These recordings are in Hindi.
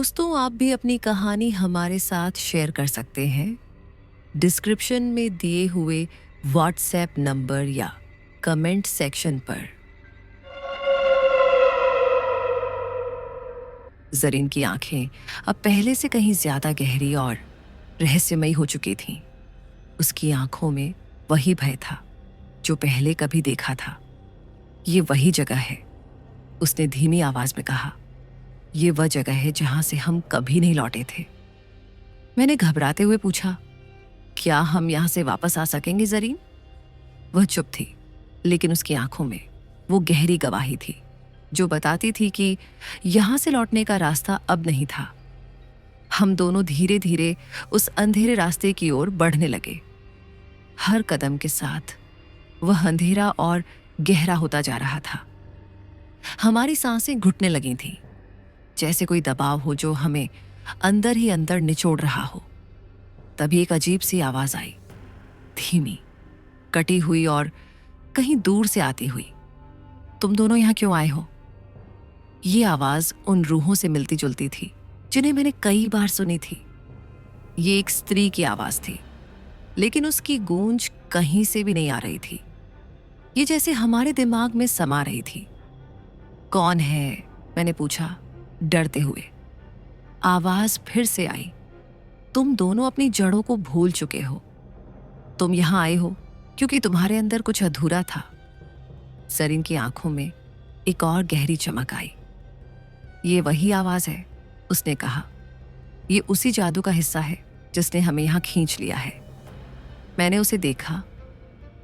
दोस्तों, आप भी अपनी कहानी हमारे साथ शेयर कर सकते हैं डिस्क्रिप्शन में दिए हुए व्हाट्सएप नंबर या कमेंट सेक्शन पर। जरीन की आंखें अब पहले से कहीं ज्यादा गहरी और रहस्यमयी हो चुकी थीं। उसकी आंखों में वही भय था जो पहले कभी देखा था। ये वही जगह है, उसने धीमी आवाज में कहा। ये वह जगह है जहां से हम कभी नहीं लौटे थे। मैंने घबराते हुए पूछा, क्या हम यहां से वापस आ सकेंगे जरीन? वह चुप थी, लेकिन उसकी आंखों में वो गहरी गवाही थी जो बताती थी कि यहां से लौटने का रास्ता अब नहीं था। हम दोनों धीरे धीरे उस अंधेरे रास्ते की ओर बढ़ने लगे। हर कदम के साथ वह अंधेरा और गहरा होता जा रहा था। हमारी सांसें घुटने लगी थीं, जैसे कोई दबाव हो जो हमें अंदर ही अंदर निचोड़ रहा हो। तभी एक अजीब सी आवाज आई, धीमी, कटी हुई और कहीं दूर से आती हुई। तुम दोनों यहां क्यों आए हो? ये आवाज उन रूहों से मिलती जुलती थी जिन्हें मैंने कई बार सुनी थी। ये एक स्त्री की आवाज थी, लेकिन उसकी गूंज कहीं से भी नहीं आ रही थी। ये जैसे हमारे दिमाग में समा रही थी। कौन है? मैंने पूछा, डरते हुए। आवाज फिर से आई, तुम दोनों अपनी जड़ों को भूल चुके हो। तुम यहां आए हो क्योंकि तुम्हारे अंदर कुछ अधूरा था। जरीन की आंखों में एक और गहरी चमक आई। ये वही आवाज है, उसने कहा। ये उसी जादू का हिस्सा है जिसने हमें यहां खींच लिया है। मैंने उसे देखा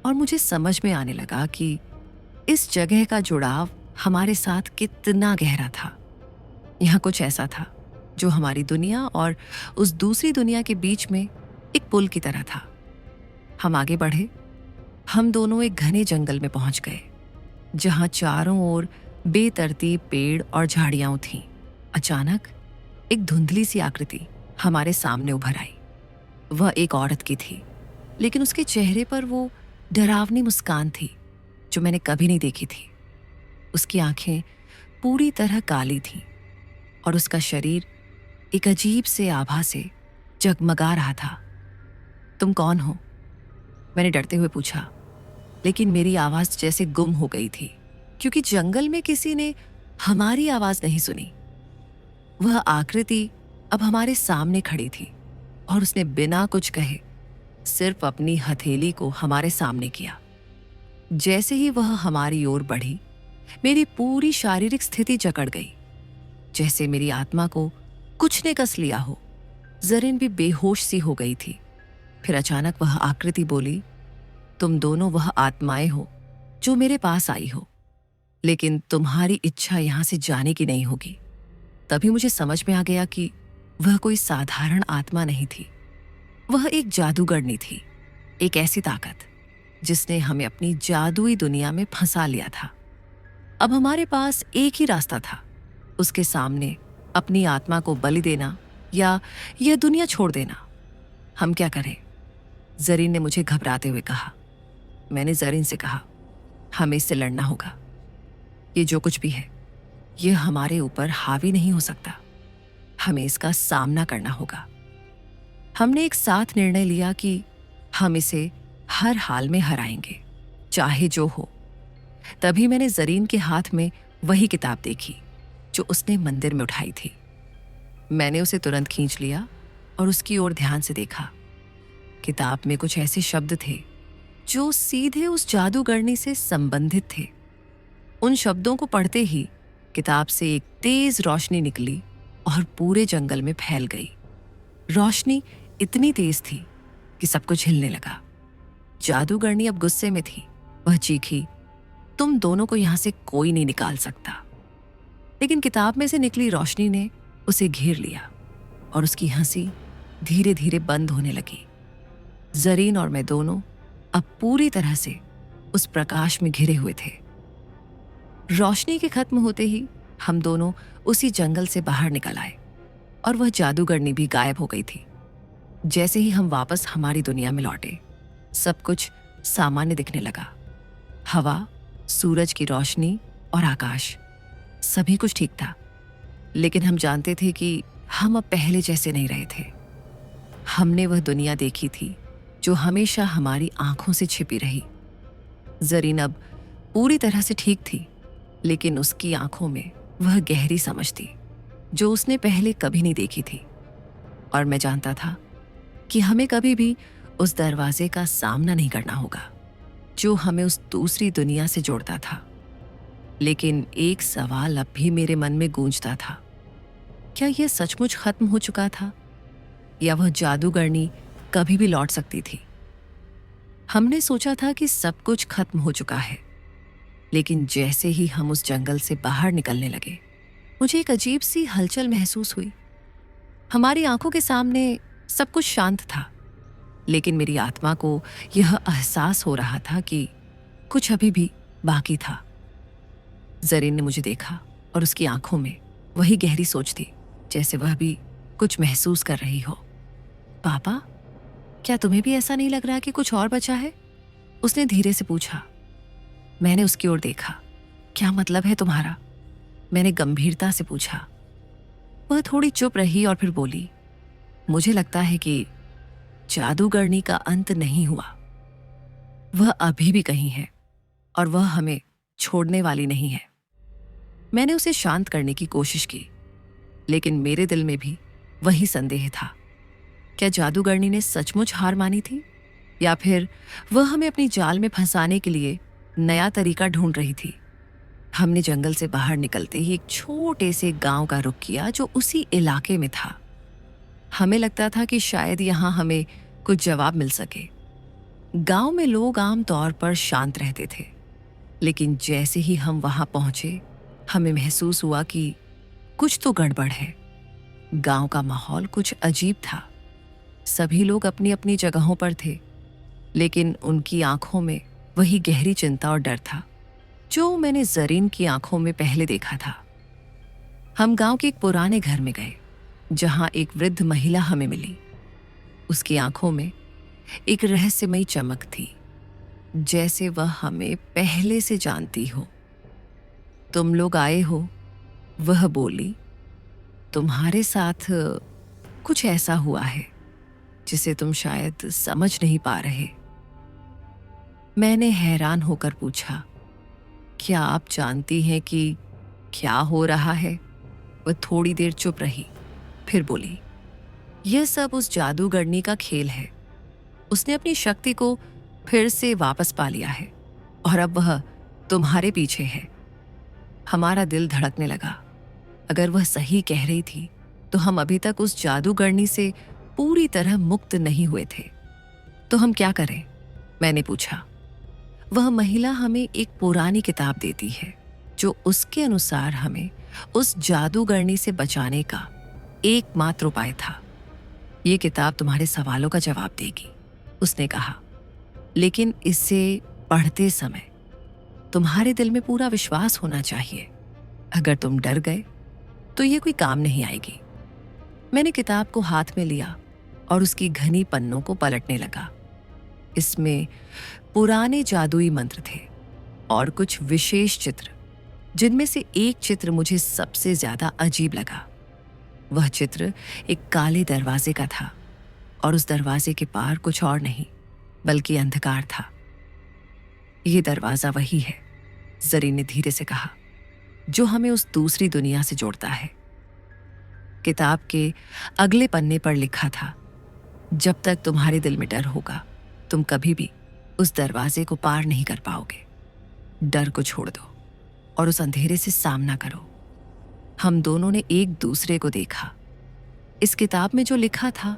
और मुझे समझ में आने लगा कि इस जगह का जुड़ाव हमारे साथ कितना गहरा था। यहां कुछ ऐसा था जो हमारी दुनिया और उस दूसरी दुनिया के बीच में एक पुल की तरह था। हम आगे बढ़े। हम दोनों एक घने जंगल में पहुंच गए, जहां चारों ओर बेतरतीब पेड़ और झाड़ियां थीं। अचानक एक धुंधली सी आकृति हमारे सामने उभर आई। वह एक औरत की थी, लेकिन उसके चेहरे पर वो डरावनी मुस्कान थी जो मैंने कभी नहीं देखी थी। उसकी आंखें पूरी तरह काली थीं और उसका शरीर एक अजीब से आभा से जगमगा रहा था। तुम कौन हो? मैंने डरते हुए पूछा, लेकिन मेरी आवाज जैसे गुम हो गई थी, क्योंकि जंगल में किसी ने हमारी आवाज नहीं सुनी। वह आकृति अब हमारे सामने खड़ी थी और उसने बिना कुछ कहे सिर्फ अपनी हथेली को हमारे सामने किया। जैसे ही वह हमारी ओर बढ़ी, मेरी पूरी शारीरिक स्थिति जकड़ गई, जैसे मेरी आत्मा को कुछ ने कस लिया हो। जरीन भी बेहोश सी हो गई थी। फिर अचानक वह आकृति बोली, तुम दोनों वह आत्माएं हो जो मेरे पास आई हो, लेकिन तुम्हारी इच्छा यहां से जाने की नहीं होगी। तभी मुझे समझ में आ गया कि वह कोई साधारण आत्मा नहीं थी। वह एक जादूगरनी थी, एक ऐसी ताकत जिसने हमें अपनी जादुई दुनिया में फंसा लिया था। अब हमारे पास एक ही रास्ता था, उसके सामने अपनी आत्मा को बलि देना या यह दुनिया छोड़ देना। हम क्या करें? जरीन ने मुझे घबराते हुए कहा। मैंने जरीन से कहा, हमें इससे लड़ना होगा। ये जो कुछ भी है, यह हमारे ऊपर हावी नहीं हो सकता। हमें इसका सामना करना होगा। हमने एक साथ निर्णय लिया कि हम इसे हर हाल में हराएंगे, चाहे जो हो। तभी मैंने जरीन के हाथ में वही किताब देखी जो उसने मंदिर में उठाई थी। मैंने उसे तुरंत खींच लिया और उसकी ओर ध्यान से देखा। किताब में कुछ ऐसे शब्द थे जो सीधे उस जादूगरनी से संबंधित थे। उन शब्दों को पढ़ते ही किताब से एक तेज रोशनी निकली और पूरे जंगल में फैल गई। रोशनी इतनी तेज थी कि सब कुछ हिलने लगा। जादूगरनी अब गुस्से में थी। वह चीखी, तुम दोनों को यहां से कोई नहीं निकाल सकता। लेकिन किताब में से निकली रोशनी ने उसे घेर लिया और उसकी हंसी धीरे धीरे बंद होने लगी। जरीन और मैं दोनों अब पूरी तरह से उस प्रकाश में घिरे हुए थे। रोशनी के खत्म होते ही हम दोनों उसी जंगल से बाहर निकल आए और वह जादूगरनी भी गायब हो गई थी। जैसे ही हम वापस हमारी दुनिया में लौटे, सब कुछ सामान्य दिखने लगा। हवा, सूरज की रोशनी और आकाश, सभी कुछ ठीक था। लेकिन हम जानते थे कि हम अब पहले जैसे नहीं रहे थे। हमने वह दुनिया देखी थी जो हमेशा हमारी आंखों से छिपी रही। जरीन अब पूरी तरह से ठीक थी, लेकिन उसकी आंखों में वह गहरी समझ थी जो उसने पहले कभी नहीं देखी थी। और मैं जानता था कि हमें कभी भी उस दरवाजे का सामना नहीं करना होगा जो हमें उस दूसरी दुनिया से जोड़ता था। लेकिन एक सवाल अब भी मेरे मन में गूंजता था, क्या यह सचमुच खत्म हो चुका था या वह जादूगरनी कभी भी लौट सकती थी? हमने सोचा था कि सब कुछ खत्म हो चुका है, लेकिन जैसे ही हम उस जंगल से बाहर निकलने लगे, मुझे एक अजीब सी हलचल महसूस हुई। हमारी आंखों के सामने सब कुछ शांत था, लेकिन मेरी आत्मा को यह एहसास हो रहा था कि कुछ अभी भी बाकी था। जरीन ने मुझे देखा और उसकी आंखों में वही गहरी सोच थी, जैसे वह भी कुछ महसूस कर रही हो। पापा, क्या तुम्हें भी ऐसा नहीं लग रहा कि कुछ और बचा है? उसने धीरे से पूछा। मैंने उसकी ओर देखा। क्या मतलब है तुम्हारा? मैंने गंभीरता से पूछा। वह थोड़ी चुप रही और फिर बोली, मुझे लगता है कि जादूगरनी का अंत नहीं हुआ। वह अभी भी कहीं है और वह हमें छोड़ने वाली नहीं है। मैंने उसे शांत करने की कोशिश की, लेकिन मेरे दिल में भी वही संदेह था। क्या जादूगरनी ने सचमुच हार मानी थी, या फिर वह हमें अपनी जाल में फंसाने के लिए नया तरीका ढूंढ रही थी? हमने जंगल से बाहर निकलते ही एक छोटे से गांव का रुख किया जो उसी इलाके में था। हमें लगता था कि शायद यहां हमें कुछ जवाब मिल सके। गांव में लोग आमतौर पर शांत रहते थे, लेकिन जैसे ही हम वहां पहुंचे, हमें महसूस हुआ कि कुछ तो गड़बड़ है। गांव का माहौल कुछ अजीब था। सभी लोग अपनी अपनी जगहों पर थे, लेकिन उनकी आंखों में वही गहरी चिंता और डर था जो मैंने जरीन की आंखों में पहले देखा था। हम गांव के एक पुराने घर में गए, जहां एक वृद्ध महिला हमें मिली। उसकी आंखों में एक रहस्यमयी चमक थी, जैसे वह हमें पहले से जानती हो। तुम लोग आए हो, वह बोली। तुम्हारे साथ कुछ ऐसा हुआ है जिसे तुम शायद समझ नहीं पा रहे। मैंने हैरान होकर पूछा, क्या आप जानती हैं कि क्या हो रहा है? वह थोड़ी देर चुप रही, फिर बोली, यह सब उस जादूगरनी का खेल है। उसने अपनी शक्ति को फिर से वापस पा लिया है और अब वह तुम्हारे पीछे है। हमारा दिल धड़कने लगा। अगर वह सही कह रही थी तो हम अभी तक उस जादूगरनी से पूरी तरह मुक्त नहीं हुए थे। तो हम क्या करें? मैंने पूछा। वह महिला हमें एक पुरानी किताब देती है जो उसके अनुसार हमें उस जादूगरनी से बचाने का एकमात्र उपाय था। ये किताब तुम्हारे सवालों का जवाब देगी, उसने कहा, लेकिन इसे पढ़ते समय तुम्हारे दिल में पूरा विश्वास होना चाहिए। अगर तुम डर गए तो ये कोई काम नहीं आएगी। मैंने किताब को हाथ में लिया और उसकी घनी पन्नों को पलटने लगा। इसमें पुराने जादुई मंत्र थे और कुछ विशेष चित्र, जिनमें से एक चित्र मुझे सबसे ज्यादा अजीब लगा। वह चित्र एक काले दरवाजे का था और उस दरवाजे के पार कुछ और नहीं बल्कि अंधकार था। यह दरवाजा वही है, जरीन ने धीरे से कहा, जो हमें उस दूसरी दुनिया से जोड़ता है। किताब के अगले पन्ने पर लिखा था, जब तक तुम्हारे दिल में डर होगा, तुम कभी भी उस दरवाजे को पार नहीं कर पाओगे। डर को छोड़ दो और उस अंधेरे से सामना करो। हम दोनों ने एक दूसरे को देखा। इस किताब में जो लिखा था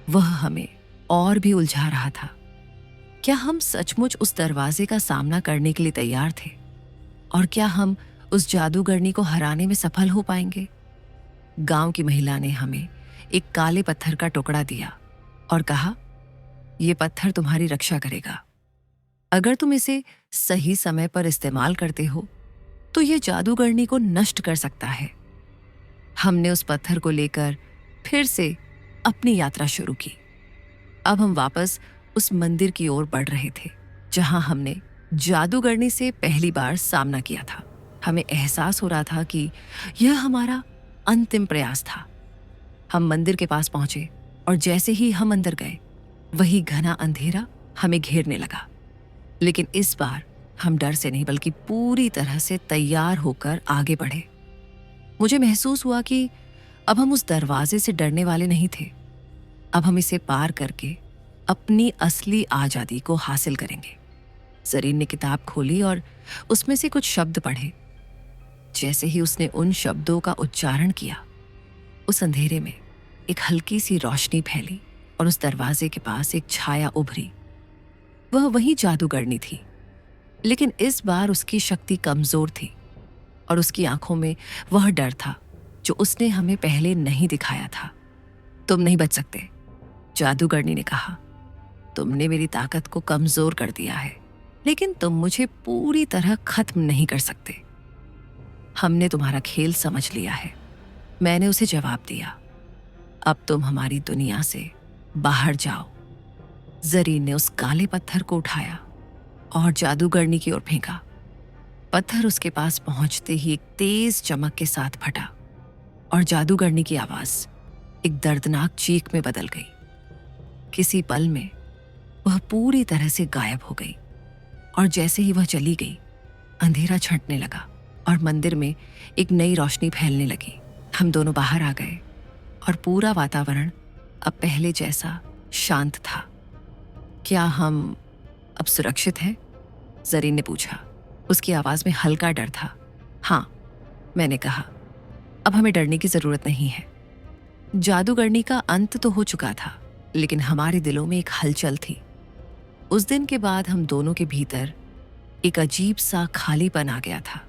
वह हमें और भी उलझा रहा था। क्या हम सचमुच उस दरवाजे का सामना करने के लिए तैयार थे? और क्या हम उस जादूगरनी को हराने में सफल हो पाएंगे? गांव की महिला ने हमें एक काले पत्थर का टुकड़ा दिया और कहा, यह पत्थर तुम्हारी रक्षा करेगा। अगर तुम इसे सही समय पर इस्तेमाल करते हो तो यह जादूगरनी को नष्ट कर सकता है। हमने उस पत्थर को लेकर फिर से अपनी यात्रा शुरू की। अब हम वापस उस मंदिर की ओर बढ़ रहे थे जहां हमने जादूगरनी से पहली बार सामना किया था। हमें एहसास हो रहा था कि यह हमारा अंतिम प्रयास था। हम मंदिर के पास पहुंचे और जैसे ही हम अंदर गए वही घना अंधेरा हमें घेरने लगा। लेकिन इस बार हम डर से नहीं बल्कि पूरी तरह से तैयार होकर आगे बढ़े। मुझे महसूस हुआ कि अब हम उस दरवाजे से डरने वाले नहीं थे। अब हम इसे पार करके अपनी असली आजादी को हासिल करेंगे। जरीन ने किताब खोली और उसमें से कुछ शब्द पढ़े। जैसे ही उसने उन शब्दों का उच्चारण किया, उस अंधेरे में एक हल्की सी रोशनी फैली और उस दरवाजे के पास एक छाया उभरी। वह वही जादूगरनी थी, लेकिन इस बार उसकी शक्ति कमजोर थी और उसकी आंखों में वह डर था जो उसने हमें पहले नहीं दिखाया था। तुम नहीं बच सकते, जादूगरनी ने कहा। तुमने मेरी ताकत को कमजोर कर दिया है, लेकिन तुम मुझे पूरी तरह खत्म नहीं कर सकते। हमने तुम्हारा खेल समझ लिया है, मैंने उसे जवाब दिया। अब तुम हमारी दुनिया से बाहर जाओ। जरीन ने उस काले पत्थर को उठाया और जादूगरनी की ओर फेंका। पत्थर उसके पास पहुंचते ही एक तेज चमक के साथ फटा और जादूगरनी की आवाज एक दर्दनाक चीख में बदल गई। किसी पल में वह पूरी तरह से गायब हो गई और जैसे ही वह चली गई, अंधेरा छंटने लगा और मंदिर में एक नई रोशनी फैलने लगी। हम दोनों बाहर आ गए और पूरा वातावरण अब पहले जैसा शांत था। क्या हम अब सुरक्षित हैं? जरीन ने पूछा। उसकी आवाज में हल्का डर था। हाँ, मैंने कहा, अब हमें डरने की जरूरत नहीं है। जादूगरनी का अंत तो हो चुका था, लेकिन हमारे दिलों में एक हलचल थी। उस दिन के बाद हम दोनों के भीतर एक अजीब सा खालीपन आ गया था,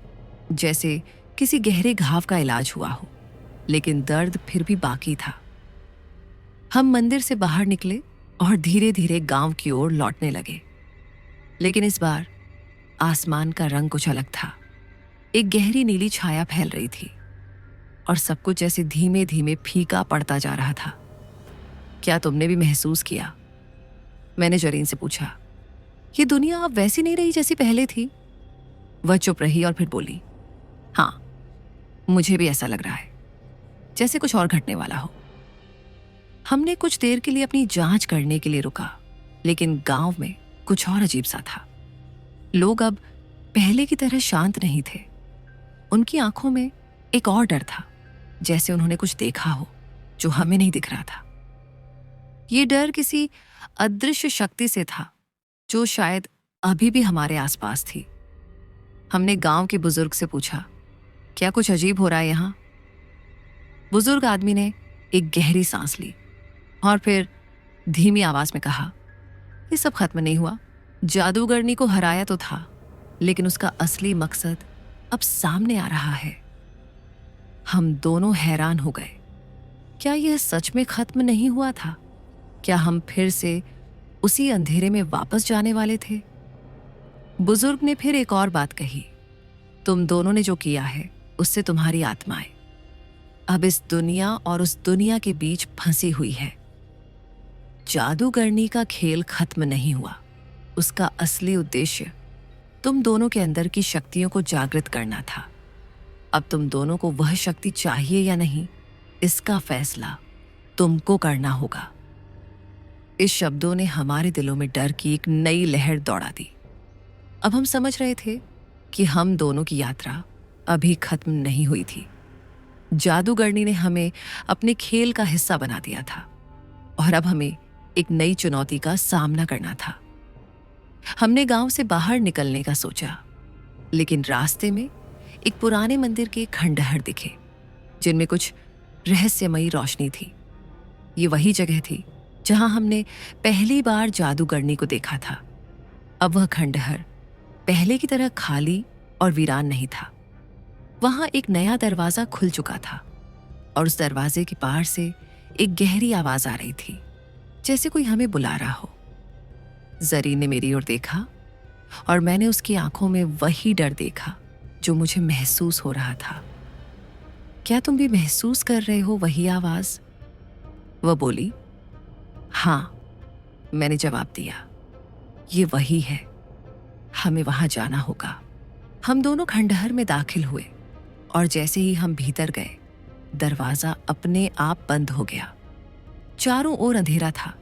जैसे किसी गहरे घाव का इलाज हुआ हो, लेकिन दर्द फिर भी बाकी था। हम मंदिर से बाहर निकले और धीरे धीरे गांव की ओर लौटने लगे। लेकिन इस बार आसमान का रंग कुछ अलग था। एक गहरी नीली छाया फैल रही थी और सब कुछ जैसे धीमे धीमे फीका पड़ता जा रहा था। क्या तुमने भी महसूस किया? मैंने जरीन से पूछा। ये दुनिया अब वैसी नहीं रही जैसी पहले थी। वह चुप रही और फिर बोली, हाँ, मुझे भी ऐसा लग रहा है, जैसे कुछ और घटने वाला हो। हमने कुछ देर के लिए अपनी जांच करने के लिए रुका, लेकिन गांव में कुछ और अजीब सा था। लोग अब पहले की तरह शांत नहीं थे। उनकी आंखों में एक और डर था, जैसे उन्होंने कुछ देखा हो जो हमें नहीं दिख रहा था। ये डर किसी अदृश्य शक्ति से था जो शायद अभी भी हमारे आसपास थी। हमने गांव के बुजुर्ग से पूछा, क्या कुछ अजीब हो रहा है यहाँ? बुजुर्ग आदमी ने एक गहरी सांस ली और फिर धीमी आवाज में कहा, ये सब खत्म नहीं हुआ। जादूगरनी को हराया तो था, लेकिन उसका असली मकसद अब सामने आ रहा है। हम दोनों हैरान हो गए। क्या यह सच में खत्म नहीं हुआ था? क्या हम फिर से उसी अंधेरे में वापस जाने वाले थे? बुजुर्ग ने फिर एक और बात कही, तुम दोनों ने जो किया है उससे तुम्हारी आत्माएं अब इस दुनिया और उस दुनिया के बीच फंसी हुई है। जादूगरनी का खेल खत्म नहीं हुआ। उसका असली उद्देश्य तुम दोनों के अंदर की शक्तियों को जागृत करना था। अब तुम दोनों को वह शक्ति चाहिए या नहीं, इसका फैसला तुमको करना होगा। इस शब्दों ने हमारे दिलों में डर की एक नई लहर दौड़ा दी। अब हम समझ रहे थे कि हम दोनों की यात्रा अभी खत्म नहीं हुई थी। जादूगरनी ने हमें अपने खेल का हिस्सा बना दिया था और अब हमें एक नई चुनौती का सामना करना था। हमने गांव से बाहर निकलने का सोचा, लेकिन रास्ते में एक पुराने मंदिर के खंडहर दिखे जिनमें कुछ रहस्यमयी रोशनी थी। ये वही जगह थी जहां हमने पहली बार जादूगरनी को देखा था। अब वह खंडहर पहले की तरह खाली और वीरान नहीं था। वहां एक नया दरवाजा खुल चुका था और उस दरवाजे के पार से एक गहरी आवाज आ रही थी, जैसे कोई हमें बुला रहा हो। जरीन ने मेरी ओर देखा और मैंने उसकी आंखों में वही डर देखा जो मुझे महसूस हो रहा था। क्या तुम भी महसूस कर रहे हो वही आवाज? वह बोली। हाँ, मैंने जवाब दिया, ये वही है, हमें वहां जाना होगा। हम दोनों खंडहर में दाखिल हुए और जैसे ही हम भीतर गए, दरवाजा अपने आप बंद हो गया। चारों ओर अंधेरा था,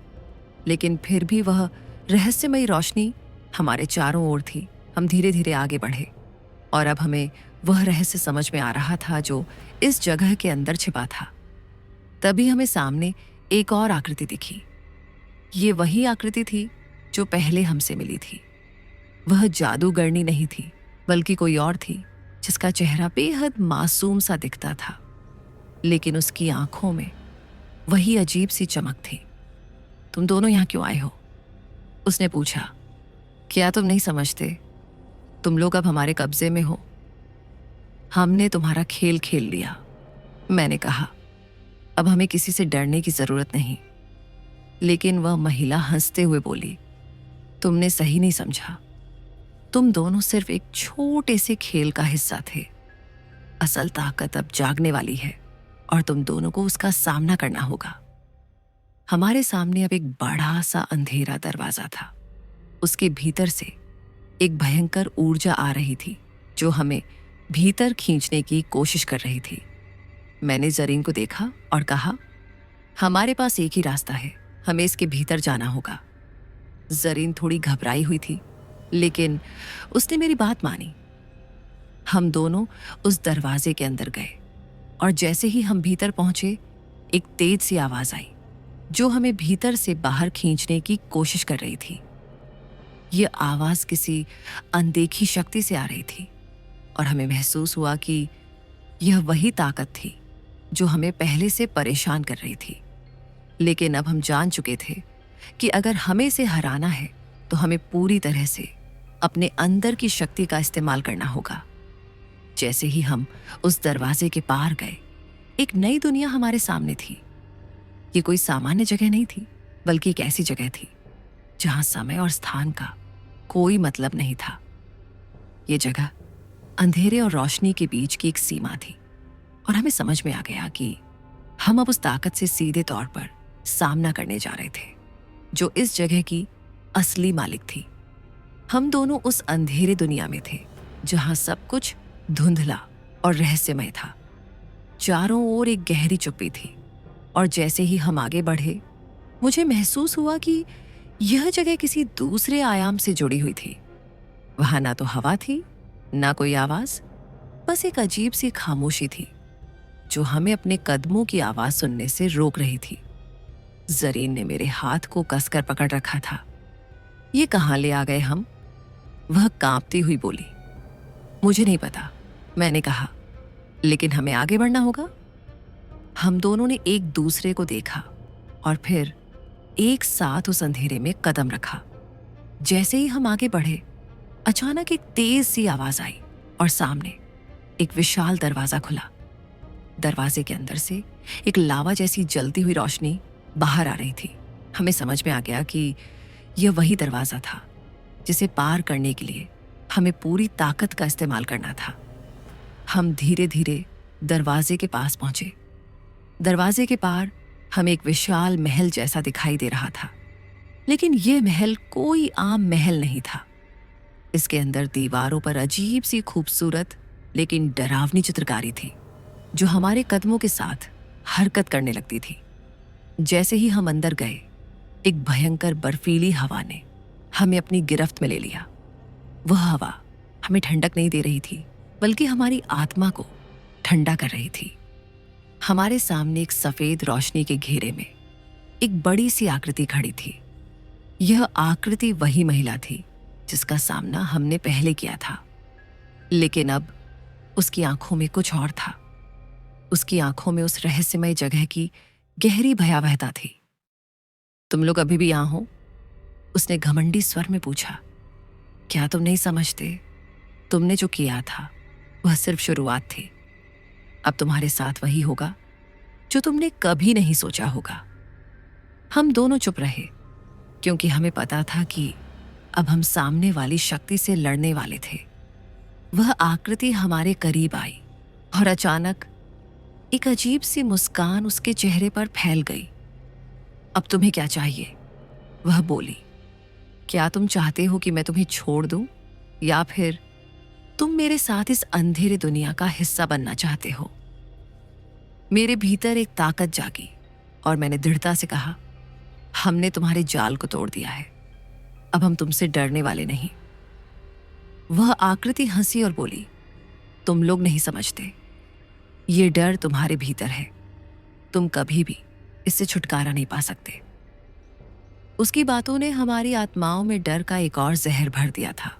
लेकिन फिर भी वह रहस्यमयी रोशनी हमारे चारों ओर थी। हम धीरे धीरे आगे बढ़े और अब हमें वह रहस्य समझ में आ रहा था जो इस जगह के अंदर छिपा था। तभी हमें सामने एक और आकृति दिखी। ये वही आकृति थी जो पहले हमसे मिली थी। वह जादूगरनी नहीं थी, बल्कि कोई और थी जिसका चेहरा बेहद मासूम सा दिखता था, लेकिन उसकी आंखों में वही अजीब सी चमक थी। तुम दोनों यहाँ क्यों आए हो? उसने पूछा। क्या तुम नहीं समझते? तुम लोग अब हमारे कब्जे में हो। हमने तुम्हारा खेल खेल लिया। मैंने कहा, अब हमें किसी से डरने की जरूरत नहीं। लेकिन वह महिला हंसते हुए बोली, तुमने सही नहीं समझा। तुम दोनों सिर्फ एक छोटे से खेल का हिस्सा थे। असल ताकत अब जागने वाली है और तुम दोनों को उसका सामना करना होगा। हमारे सामने अब एक बड़ा सा अंधेरा दरवाजा था। उसके भीतर से एक भयंकर ऊर्जा आ रही थी जो हमें भीतर खींचने की कोशिश कर रही थी। मैंने जरीन को देखा और कहा, हमारे पास एक ही रास्ता है, हमें इसके भीतर जाना होगा। जरीन थोड़ी घबराई हुई थी, लेकिन उसने मेरी बात मानी। हम दोनों उस दरवाजे के अंदर गए और जैसे ही हम भीतर पहुंचे, एक तेज सी आवाज आई जो हमें भीतर से बाहर खींचने की कोशिश कर रही थी। यह आवाज किसी अनदेखी शक्ति से आ रही थी और हमें महसूस हुआ कि यह वही ताकत थी जो हमें पहले से परेशान कर रही थी। लेकिन अब हम जान चुके थे कि अगर हमें इसे हराना है तो हमें पूरी तरह से अपने अंदर की शक्ति का इस्तेमाल करना होगा। जैसे ही हम उस दरवाजे के पार गए, एक नई दुनिया हमारे सामने थी। ये कोई सामान्य जगह नहीं थी, बल्कि एक ऐसी जगह थी जहां समय और स्थान का कोई मतलब नहीं था। ये जगह अंधेरे और रोशनी के बीच की एक सीमा थी और हमें समझ में आ गया कि हम अब उस ताकत से सीधे तौर पर सामना करने जा रहे थे जो इस जगह की असली मालिक थी। हम दोनों उस अंधेरे दुनिया में थे जहां सब कुछ धुंधला और रहस्यमय था। चारों ओर एक गहरी चुप्पी थी और जैसे ही हम आगे बढ़े, मुझे महसूस हुआ कि यह जगह किसी दूसरे आयाम से जुड़ी हुई थी। वहां ना तो हवा थी, ना कोई आवाज, बस एक अजीब सी खामोशी थी जो हमें अपने कदमों की आवाज सुनने से रोक रही थी। जरीन ने मेरे हाथ को कसकर पकड़ रखा था। ये कहाँ ले आ गए हम? वह कांपती हुई बोली। मुझे नहीं पता, मैंने कहा, लेकिन हमें आगे बढ़ना होगा। हम दोनों ने एक दूसरे को देखा और फिर एक साथ उस अंधेरे में कदम रखा। जैसे ही हम आगे बढ़े, अचानक एक तेज सी आवाज आई और सामने एक विशाल दरवाजा खुला। दरवाजे के अंदर से एक लावा जैसी जलती हुई रोशनी बाहर आ रही थी। हमें समझ में आ गया कि यह वही दरवाजा था जिसे पार करने के लिए हमें पूरी ताकत का इस्तेमाल करना था। हम धीरे धीरे दरवाजे के पास पहुंचे। दरवाजे के पार हमें एक विशाल महल जैसा दिखाई दे रहा था, लेकिन यह महल कोई आम महल नहीं था। इसके अंदर दीवारों पर अजीब सी खूबसूरत लेकिन डरावनी चित्रकारी थी जो हमारे कदमों के साथ हरकत करने लगती थी। जैसे ही हम अंदर गए, एक भयंकर बर्फीली हवा ने हमें अपनी गिरफ्त में ले लिया। वह हवा हमें ठंडक नहीं दे रही थी, बल्कि हमारी आत्मा को ठंडा कर रही थी। हमारे सामने एक सफेद रोशनी के घेरे में एक बड़ी सी आकृति खड़ी थी। यह आकृति वही महिला थी जिसका सामना हमने पहले किया था, लेकिन अब उसकी आंखों में कुछ और था। उसकी आंखों में उस रहस्यमय जगह की गहरी भयावहता थी। तुम लोग अभी भी यहां हो? उसने घमंडी स्वर में पूछा। क्या तुम नहीं समझते? तुमने जो किया था वह सिर्फ शुरुआत थी। अब तुम्हारे साथ वही होगा जो तुमने कभी नहीं सोचा होगा। हम दोनों चुप रहे क्योंकि हमें पता था कि अब हम सामने वाली शक्ति से लड़ने वाले थे। वह आकृति हमारे करीब आई और अचानक एक अजीब सी मुस्कान उसके चेहरे पर फैल गई। अब तुम्हें क्या चाहिए? वह बोली। क्या तुम चाहते हो कि मैं तुम्हें छोड़ दूं, या फिर तुम मेरे साथ इस अंधेरे दुनिया का हिस्सा बनना चाहते हो? मेरे भीतर एक ताकत जागी और मैंने दृढ़ता से कहा, हमने तुम्हारे जाल को तोड़ दिया है, अब हम तुमसे डरने वाले नहीं। वह आकृति हंसी और बोली, तुम लोग नहीं समझते, ये डर तुम्हारे भीतर है, तुम कभी भी इससे छुटकारा नहीं पा सकते। उसकी बातों ने हमारी आत्माओं में डर का एक और जहर भर दिया था,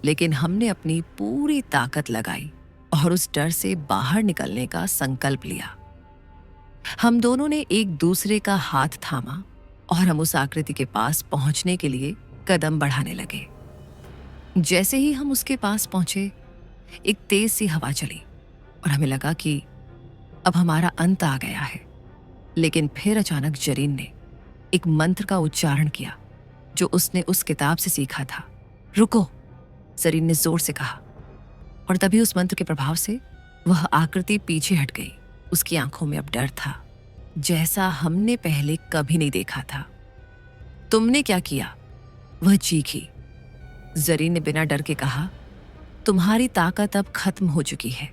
लेकिन हमने अपनी पूरी ताकत लगाई और उस डर से बाहर निकलने का संकल्प लिया। हम दोनों ने एक दूसरे का हाथ थामा और हम उस आकृति के पास पहुंचने के लिए कदम बढ़ाने लगे। जैसे ही हम उसके पास पहुंचे, एक तेज सी हवा चली और हमें लगा कि अब हमारा अंत आ गया है। लेकिन फिर अचानक जरीन ने एक मंत्र का उच्चारण किया जो उसने उस किताब से सीखा था। रुको, जरीन ने जोर से कहा, और तभी उस मंत्र के प्रभाव से वह आकृति पीछे हट गई। उसकी आंखों में अब डर था, जैसा हमने पहले कभी नहीं देखा था। तुमने क्या किया? वह चीखी। जरीन ने बिना डर के कहा, तुम्हारी ताकत अब खत्म हो चुकी है,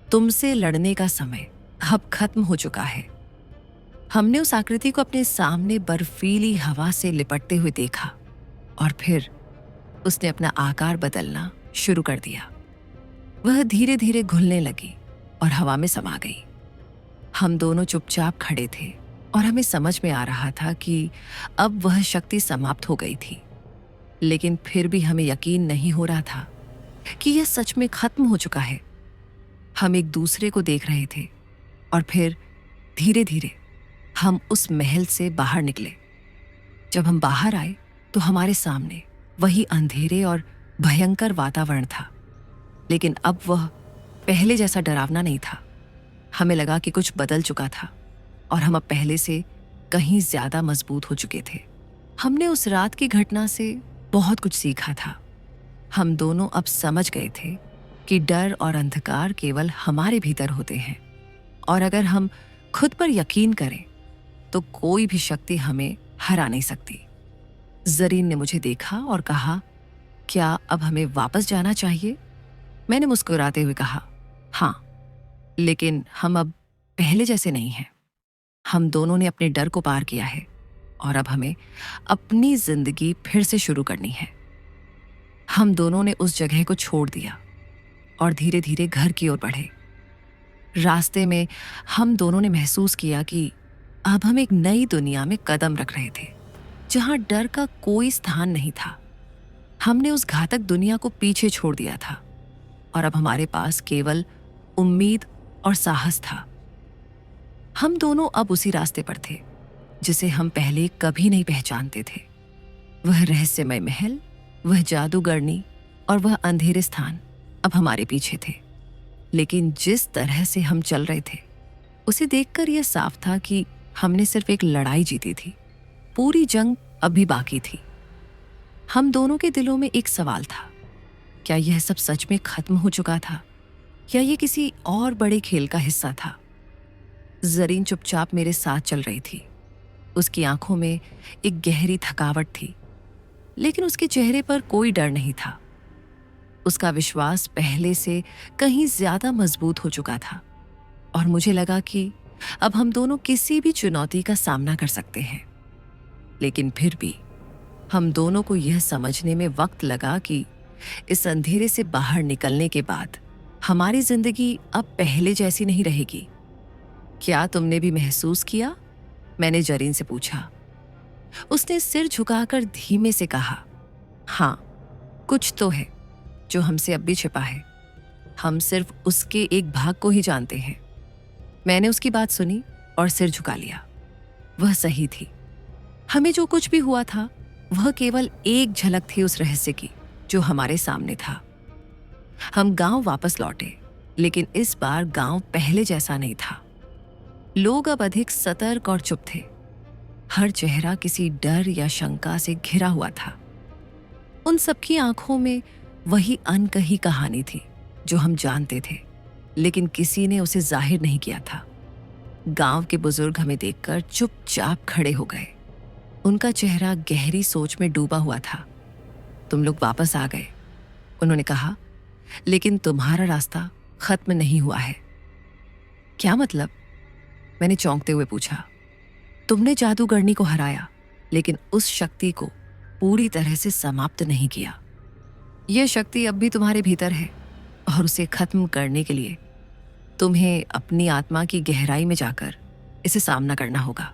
तुमसे लड़ने का समय अब खत्म हो चुका है। हमने उस आकृति को अपने सामने बर्फीली हवा से लिपटते हुए देखा और फिर उसने अपना आकार बदलना शुरू कर दिया। वह धीरे धीरे घुलने लगी और हवा में समा गई। हम दोनों चुपचाप खड़े थे और हमें समझ में आ रहा था कि अब वह शक्ति समाप्त हो गई थी, लेकिन फिर भी हमें यकीन नहीं हो रहा था कि यह सच में खत्म हो चुका है। हम एक दूसरे को देख रहे थे और फिर धीरे धीरे हम उस महल से बाहर निकले। जब हम बाहर आए तो हमारे सामने वही अंधेरे और भयंकर वातावरण था, लेकिन अब वह पहले जैसा डरावना नहीं था। हमें लगा कि कुछ बदल चुका था और हम अब पहले से कहीं ज्यादा मजबूत हो चुके थे। हमने उस रात की घटना से बहुत कुछ सीखा था। हम दोनों अब समझ गए थे कि डर और अंधकार केवल हमारे भीतर होते हैं, और अगर हम खुद पर यकीन करें तो कोई भी शक्ति हमें हरा नहीं सकती। जरीन ने मुझे देखा और कहा, क्या अब हमें वापस जाना चाहिए? मैंने मुस्कुराते हुए कहा, हाँ, लेकिन हम अब पहले जैसे नहीं हैं। हम दोनों ने अपने डर को पार किया है और अब हमें अपनी जिंदगी फिर से शुरू करनी है। हम दोनों ने उस जगह को छोड़ दिया और धीरे धीरे घर की ओर बढ़े। रास्ते में हम दोनों ने महसूस किया कि अब हम एक नई दुनिया में कदम रख रहे थे, जहां डर का कोई स्थान नहीं था। हमने उस घातक दुनिया को पीछे छोड़ दिया था और अब हमारे पास केवल उम्मीद और साहस था। हम दोनों अब उसी रास्ते पर थे जिसे हम पहले कभी नहीं पहचानते थे। वह रहस्यमय महल, वह जादूगरनी और वह अंधेरे स्थान अब हमारे पीछे थे। लेकिन जिस तरह से हम चल रहे थे, उसे देखकर यह साफ था कि हमने सिर्फ एक लड़ाई जीती थी, पूरी जंग अभी बाकी थी। हम दोनों के दिलों में एक सवाल था, क्या यह सब सच में खत्म हो चुका था या ये किसी और बड़े खेल का हिस्सा था? जरीन चुपचाप मेरे साथ चल रही थी। उसकी आंखों में एक गहरी थकावट थी, लेकिन उसके चेहरे पर कोई डर नहीं था। उसका विश्वास पहले से कहीं ज्यादा मजबूत हो चुका था और मुझे लगा कि अब हम दोनों किसी भी चुनौती का सामना कर सकते हैं। लेकिन फिर भी हम दोनों को यह समझने में वक्त लगा कि इस अंधेरे से बाहर निकलने के बाद हमारी जिंदगी अब पहले जैसी नहीं रहेगी। क्या तुमने भी महसूस किया? मैंने जरीन से पूछा। उसने सिर झुकाकर धीमे से कहा, हाँ, कुछ तो है जो हमसे अब भी छिपा है। हम सिर्फ उसके एक भाग को ही जानते हैं। मैंने उसकी बात सुनी और सिर झुका लिया। वह सही थी। हमें जो कुछ भी हुआ था वह केवल एक झलक थी उस रहस्य की जो हमारे सामने था। हम गांव वापस लौटे, लेकिन इस बार गांव पहले जैसा नहीं था। लोग अब अधिक सतर्क और चुप थे। हर चेहरा किसी डर या शंका से घिरा हुआ था। उन सबकी आंखों में वही अनकही कहानी थी जो हम जानते थे, लेकिन किसी ने उसे जाहिर नहीं किया था। गांव के बुजुर्ग हमें देखकर चुपचाप खड़े हो गए। उनका चेहरा गहरी सोच में डूबा हुआ था। तुम लोग वापस आ गए, उन्होंने कहा, लेकिन तुम्हारा रास्ता खत्म नहीं हुआ है। क्या मतलब? मैंने चौंकते हुए पूछा। तुमने जादूगरनी को हराया, लेकिन उस शक्ति को पूरी तरह से समाप्त नहीं किया। यह शक्ति अब भी तुम्हारे भीतर है और उसे खत्म करने के लिए तुम्हें अपनी आत्मा की गहराई में जाकर इसे सामना करना होगा।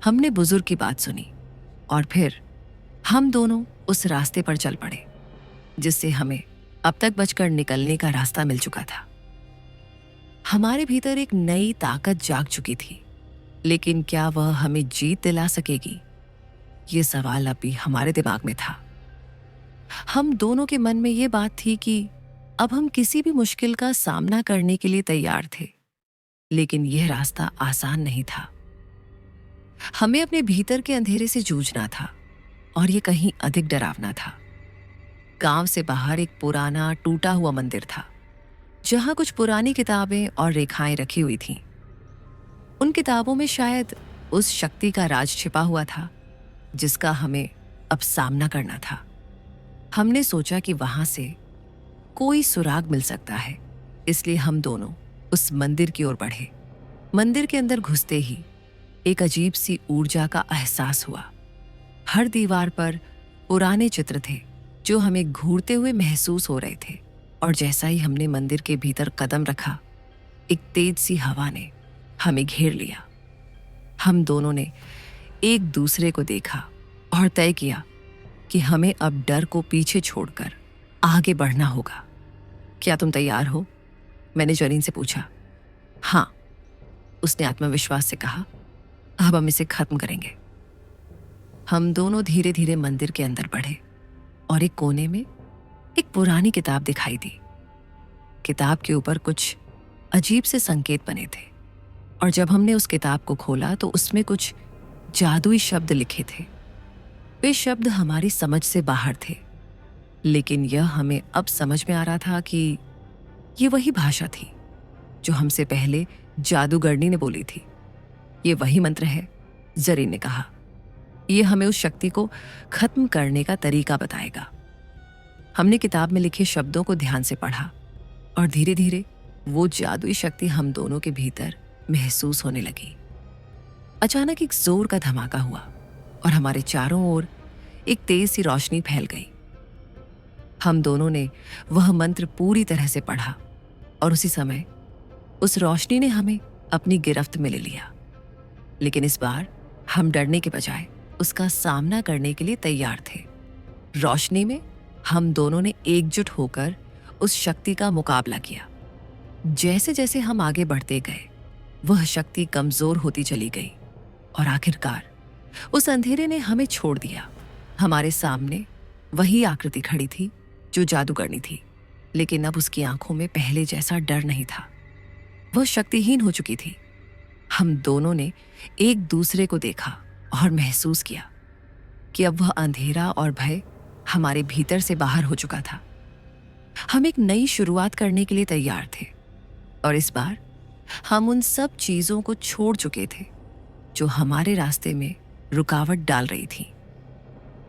हमने बुजुर्ग की बात सुनी और फिर हम दोनों उस रास्ते पर चल पड़े जिससे हमें अब तक बचकर निकलने का रास्ता मिल चुका था। हमारे भीतर एक नई ताकत जाग चुकी थी, लेकिन क्या वह हमें जीत दिला सकेगी? ये सवाल अभी हमारे दिमाग में था। हम दोनों के मन में ये बात थी कि अब हम किसी भी मुश्किल का सामना करने के लिए तैयार थे, लेकिन यह रास्ता आसान नहीं था। हमें अपने भीतर के अंधेरे से जूझना था और ये कहीं अधिक डरावना था। गांव से बाहर एक पुराना टूटा हुआ मंदिर था, जहां कुछ पुरानी किताबें और रेखाएं रखी हुई थीं। उन किताबों में शायद उस शक्ति का राज छिपा हुआ था जिसका हमें अब सामना करना था। हमने सोचा कि वहां से कोई सुराग मिल सकता है, इसलिए हम दोनों उस मंदिर की ओर बढ़े। मंदिर के अंदर घुसते ही एक अजीब सी ऊर्जा का एहसास हुआ। हर दीवार पर पुराने चित्र थे जो हमें घूरते हुए महसूस हो रहे थे, और जैसा ही हमने मंदिर के भीतर कदम रखा, एक तेज सी हवा ने हमें घेर लिया। हम दोनों ने एक दूसरे को देखा और तय किया कि हमें अब डर को पीछे छोड़कर आगे बढ़ना होगा। क्या तुम तैयार हो? मैंने जरीन से पूछा। हाँ, उसने आत्मविश्वास से कहा। अब हम इसे खत्म करेंगे। हम दोनों धीरे धीरे मंदिर के अंदर बढ़े और एक कोने में एक पुरानी किताब दिखाई दी। किताब के ऊपर कुछ अजीब से संकेत बने थे, और जब हमने उस किताब को खोला तो उसमें कुछ जादुई शब्द लिखे थे। वे शब्द हमारी समझ से बाहर थे, लेकिन यह हमें अब समझ में आ रहा था कि ये वही भाषा थी जो हमसे पहले जादूगरनी ने बोली थी। ये वही मंत्र है, जरीन ने कहा। यह हमें उस शक्ति को खत्म करने का तरीका बताएगा। हमने किताब में लिखे शब्दों को ध्यान से पढ़ा और धीरे धीरे वो जादुई शक्ति हम दोनों के भीतर महसूस होने लगी। अचानक एक जोर का धमाका हुआ और हमारे चारों ओर एक तेज सी रोशनी फैल गई। हम दोनों ने वह मंत्र पूरी तरह से पढ़ा और उसी समय उस रोशनी ने हमें अपनी गिरफ्त में ले लिया। लेकिन इस बार हम डरने के बजाय उसका सामना करने के लिए तैयार थे। रोशनी में हम दोनों ने एकजुट होकर उस शक्ति का मुकाबला किया। जैसे जैसे हम आगे बढ़ते गए, वह शक्ति कमजोर होती चली गई और आखिरकार उस अंधेरे ने हमें छोड़ दिया। हमारे सामने वही आकृति खड़ी थी जो जादूगरनी थी, लेकिन अब उसकी आंखों में पहले जैसा डर नहीं था। वह शक्तिहीन हो चुकी थी। हम दोनों ने एक दूसरे को देखा और महसूस किया कि अब वह अंधेरा और भय हमारे भीतर से बाहर हो चुका था। हम एक नई शुरुआत करने के लिए तैयार थे, और इस बार हम उन सब चीजों को छोड़ चुके थे जो हमारे रास्ते में रुकावट डाल रही थी।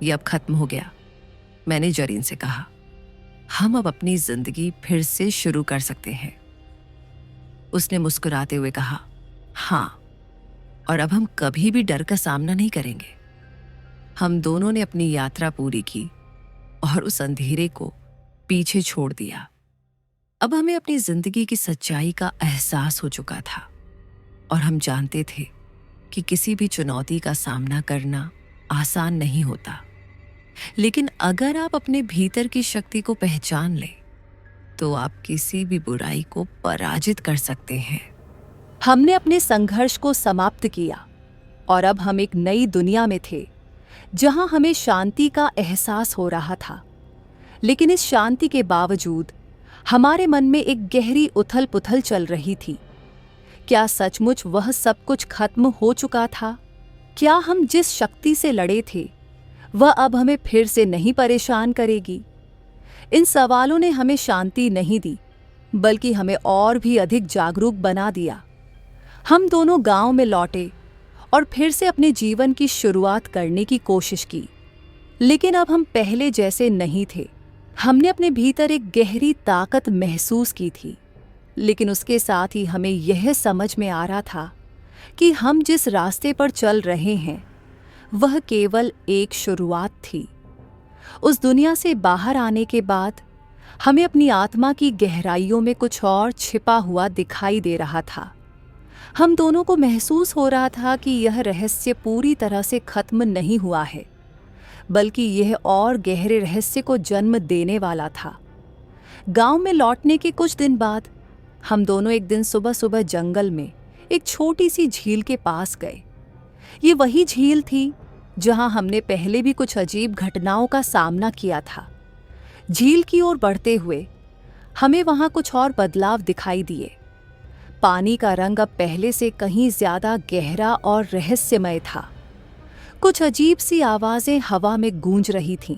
ये अब खत्म हो गया, मैंने जरीन से कहा। हम अब अपनी जिंदगी फिर से शुरू कर सकते हैं। उसने मुस्कुराते हुए कहा, हाँ, और अब हम कभी भी डर का सामना नहीं करेंगे। हम दोनों ने अपनी यात्रा पूरी की और उस अंधेरे को पीछे छोड़ दिया। अब हमें अपनी जिंदगी की सच्चाई का एहसास हो चुका था, और हम जानते थे कि किसी भी चुनौती का सामना करना आसान नहीं होता, लेकिन अगर आप अपने भीतर की शक्ति को पहचान लें तो आप किसी भी बुराई को पराजित कर सकते हैं। हमने अपने संघर्ष को समाप्त किया और अब हम एक नई दुनिया में थे जहां हमें शांति का एहसास हो रहा था। लेकिन इस शांति के बावजूद हमारे मन में एक गहरी उथल-पुथल चल रही थी। क्या सचमुच वह सब कुछ खत्म हो चुका था? क्या हम जिस शक्ति से लड़े थे वह अब हमें फिर से नहीं परेशान करेगी? इन सवालों ने हमें शांति नहीं दी, बल्कि हमें और भी अधिक जागरूक बना दिया। हम दोनों गांव में लौटे और फिर से अपने जीवन की शुरुआत करने की कोशिश की, लेकिन अब हम पहले जैसे नहीं थे। हमने अपने भीतर एक गहरी ताकत महसूस की थी, लेकिन उसके साथ ही हमें यह समझ में आ रहा था कि हम जिस रास्ते पर चल रहे हैं वह केवल एक शुरुआत थी। उस दुनिया से बाहर आने के बाद हमें अपनी आत्मा की गहराइयों में कुछ और छिपा हुआ दिखाई दे रहा था। हम दोनों को महसूस हो रहा था कि यह रहस्य पूरी तरह से खत्म नहीं हुआ है, बल्कि यह और गहरे रहस्य को जन्म देने वाला था। गांव में लौटने के कुछ दिन बाद हम दोनों एक दिन सुबह सुबह जंगल में एक छोटी सी झील के पास गए। ये वही झील थी जहां हमने पहले भी कुछ अजीब घटनाओं का सामना किया था। झील की ओर बढ़ते हुए हमें वहां कुछ और बदलाव दिखाई दिए। पानी का रंग अब पहले से कहीं ज्यादा गहरा और रहस्यमय था। कुछ अजीब सी आवाजें हवा में गूंज रही थीं,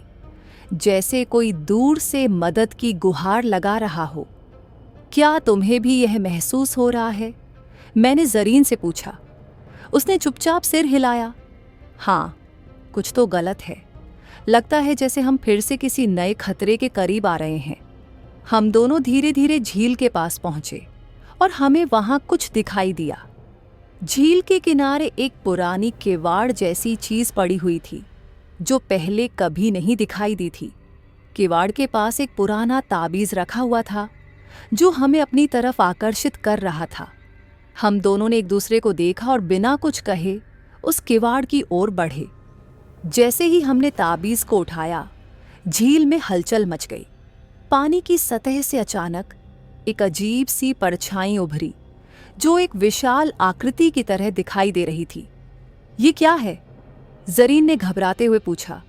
जैसे कोई दूर से मदद की गुहार लगा रहा हो। क्या तुम्हें भी यह महसूस हो रहा है? मैंने ज़रीन से पूछा। उसने चुपचाप सिर हिलाया। हाँ, कुछ तो गलत है। लगता है जैसे हम फिर से किसी नए खतरे के करीब आ रहे हैं। हम दोनों धीरे धीरे झील के पास पहुंचे और हमें वहां कुछ दिखाई दिया। झील के किनारे एक पुरानी किवाड़ जैसी चीज पड़ी हुई थी जो पहले कभी नहीं दिखाई दी थी। किवाड़ के पास एक पुराना ताबीज रखा हुआ था जो हमें अपनी तरफ आकर्षित कर रहा था। हम दोनों ने एक दूसरे को देखा और बिना कुछ कहे उस किवाड़ की ओर बढ़े। जैसे ही हमने ताबीज को उठाया, झील में हलचल मच गई। पानी की सतह से अचानक एक अजीब सी परछाई उभरी जो एक विशाल आकृति की तरह दिखाई दे रही थी। ये क्या है? ज़रीन ने घबराते हुए पूछा।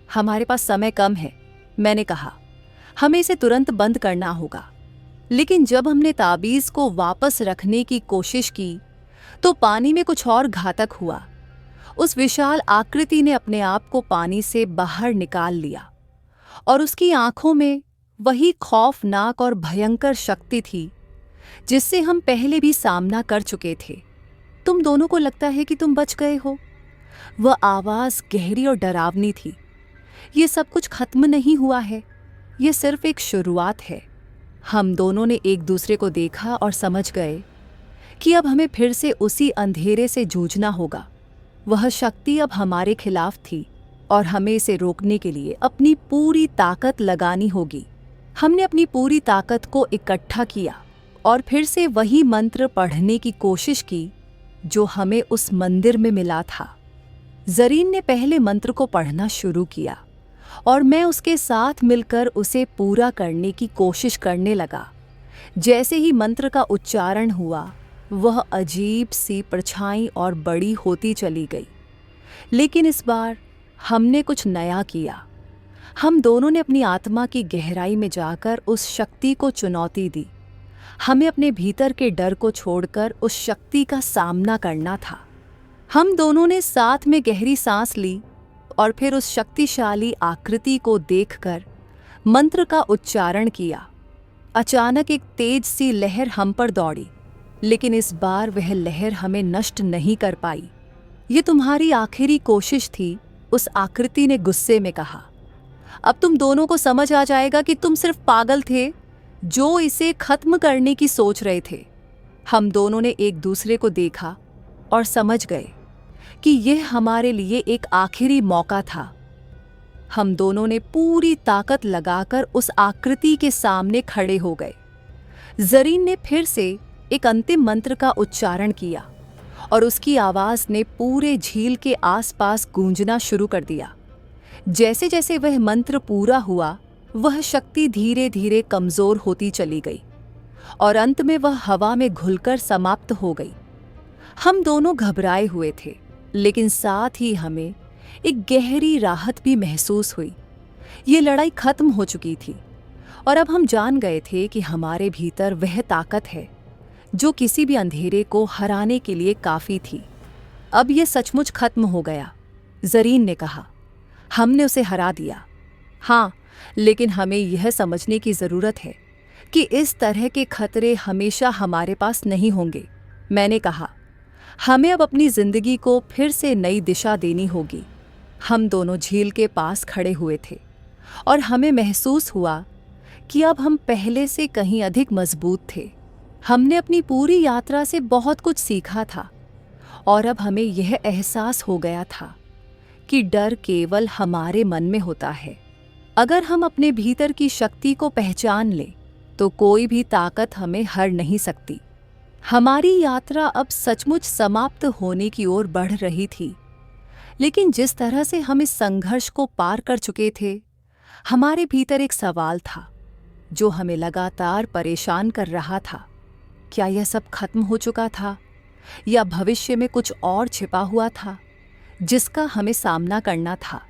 हमारे पास समय कम है, मैंने कहा। हमें इसे तुरंत बंद करना होगा। लेकिन जब हमने ताबीज को वापस रखने की कोशिश की तो पानी में कुछ और घातक हुआ। उस विशाल आकृति ने अपने आप को पानी से बाहर निकाल लिया और उसकी आंखों में वही खौफनाक और भयंकर शक्ति थी जिससे हम पहले भी सामना कर चुके थे। तुम दोनों को लगता है कि तुम बच गए हो? वह आवाज गहरी और डरावनी थी। ये सब कुछ खत्म नहीं हुआ है, ये सिर्फ एक शुरुआत है। हम दोनों ने एक दूसरे को देखा और समझ गए कि अब हमें फिर से उसी अंधेरे से जूझना होगा। वह शक्ति अब हमारे खिलाफ थी और हमें इसे रोकने के लिए अपनी पूरी ताकत लगानी होगी। हमने अपनी पूरी ताकत को इकट्ठा किया और फिर से वही मंत्र पढ़ने की कोशिश की जो हमें उस मंदिर में मिला था। ज़रीन ने पहले मंत्र को पढ़ना शुरू किया और मैं उसके साथ मिलकर उसे पूरा करने की कोशिश करने लगा। जैसे ही मंत्र का उच्चारण हुआ, वह अजीब सी परछाई और बड़ी होती चली गई। लेकिन इस बार हमने कुछ नया किया। हम दोनों ने अपनी आत्मा की गहराई में जाकर उस शक्ति को चुनौती दी। हमें अपने भीतर के डर को छोड़कर उस शक्ति का सामना करना था। हम दोनों ने साथ में गहरी सांस ली और फिर उस शक्तिशाली आकृति को देखकर मंत्र का उच्चारण किया। अचानक एक तेज सी लहर हम पर दौड़ी, लेकिन इस बार वह लहर हमें नष्ट नहीं कर पाई। ये तुम्हारी आखिरी कोशिश थी, उस आकृति ने गुस्से में कहा। अब तुम दोनों को समझ आ जाएगा कि तुम सिर्फ पागल थे जो इसे खत्म करने की सोच रहे थे। हम दोनों ने एक दूसरे को देखा और समझ गए कि यह हमारे लिए एक आखिरी मौका था। हम दोनों ने पूरी ताकत लगाकर उस आकृति के सामने खड़े हो गए। ज़रीन ने फिर से एक अंतिम मंत्र का उच्चारण किया और उसकी आवाज ने पूरे झील के आसपास गूंजना शुरू कर दिया। जैसे जैसे वह मंत्र पूरा हुआ, वह शक्ति धीरे धीरे कमजोर होती चली गई और अंत में वह हवा में घुलकर समाप्त हो गई। हम दोनों घबराए हुए थे, लेकिन साथ ही हमें एक गहरी राहत भी महसूस हुई। ये लड़ाई खत्म हो चुकी थी और अब हम जान गए थे कि हमारे भीतर वह ताकत है जो किसी भी अंधेरे को हराने के लिए काफ़ी थी। अब यह सचमुच खत्म हो गया, ज़रीन ने कहा। हमने उसे हरा दिया। हाँ, लेकिन हमें यह समझने की ज़रूरत है कि इस तरह के खतरे हमेशा हमारे पास नहीं होंगे, मैंने कहा। हमें अब अपनी ज़िंदगी को फिर से नई दिशा देनी होगी। हम दोनों झील के पास खड़े हुए थे और हमें महसूस हुआ कि अब हम पहले से कहीं अधिक मजबूत थे। हमने अपनी पूरी यात्रा से बहुत कुछ सीखा था और अब हमें यह एहसास हो गया था कि डर केवल हमारे मन में होता है। अगर हम अपने भीतर की शक्ति को पहचान लें तो कोई भी ताकत हमें हर नहीं सकती। हमारी यात्रा अब सचमुच समाप्त होने की ओर बढ़ रही थी, लेकिन जिस तरह से हम इस संघर्ष को पार कर चुके थे, हमारे भीतर एक सवाल था जो हमें लगातार परेशान कर रहा था। क्या यह सब खत्म हो चुका था या भविष्य में कुछ और छिपा हुआ था जिसका हमें सामना करना था?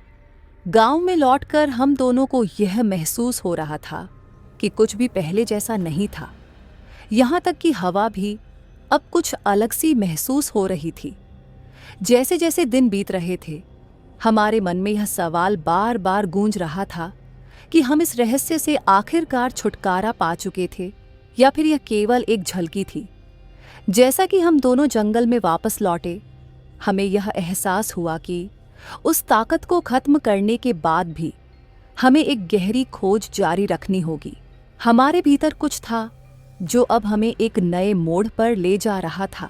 गांव में लौटकर हम दोनों को यह महसूस हो रहा था कि कुछ भी पहले जैसा नहीं था। यहाँ तक कि हवा भी अब कुछ अलग सी महसूस हो रही थी। जैसे जैसे दिन बीत रहे थे, हमारे मन में यह सवाल बार बार गूंज रहा था कि हम इस रहस्य से आखिरकार छुटकारा पा चुके थे या फिर यह केवल एक झलकी थी। जैसा कि हम दोनों जंगल में वापस लौटे, हमें यह एहसास हुआ कि उस ताकत को खत्म करने के बाद भी हमें एक गहरी खोज जारी रखनी होगी। हमारे भीतर कुछ था जो अब हमें एक नए मोड़ पर ले जा रहा था।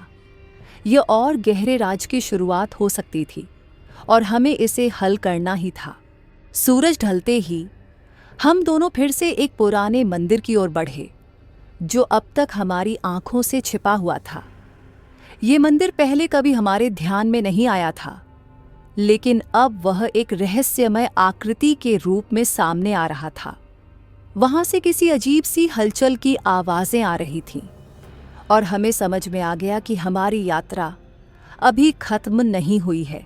यह और गहरे राज की शुरुआत हो सकती थी और हमें इसे हल करना ही था। सूरज ढलते ही हम दोनों फिर से एक पुराने मंदिर की ओर बढ़े जो अब तक हमारी आंखों से छिपा हुआ था। ये मंदिर पहले कभी हमारे ध्यान में नहीं आया था, लेकिन अब वह एक रहस्यमय आकृति के रूप में सामने आ रहा था। वहां से किसी अजीब सी हलचल की आवाजें आ रही थीं और हमें समझ में आ गया कि हमारी यात्रा अभी खत्म नहीं हुई है।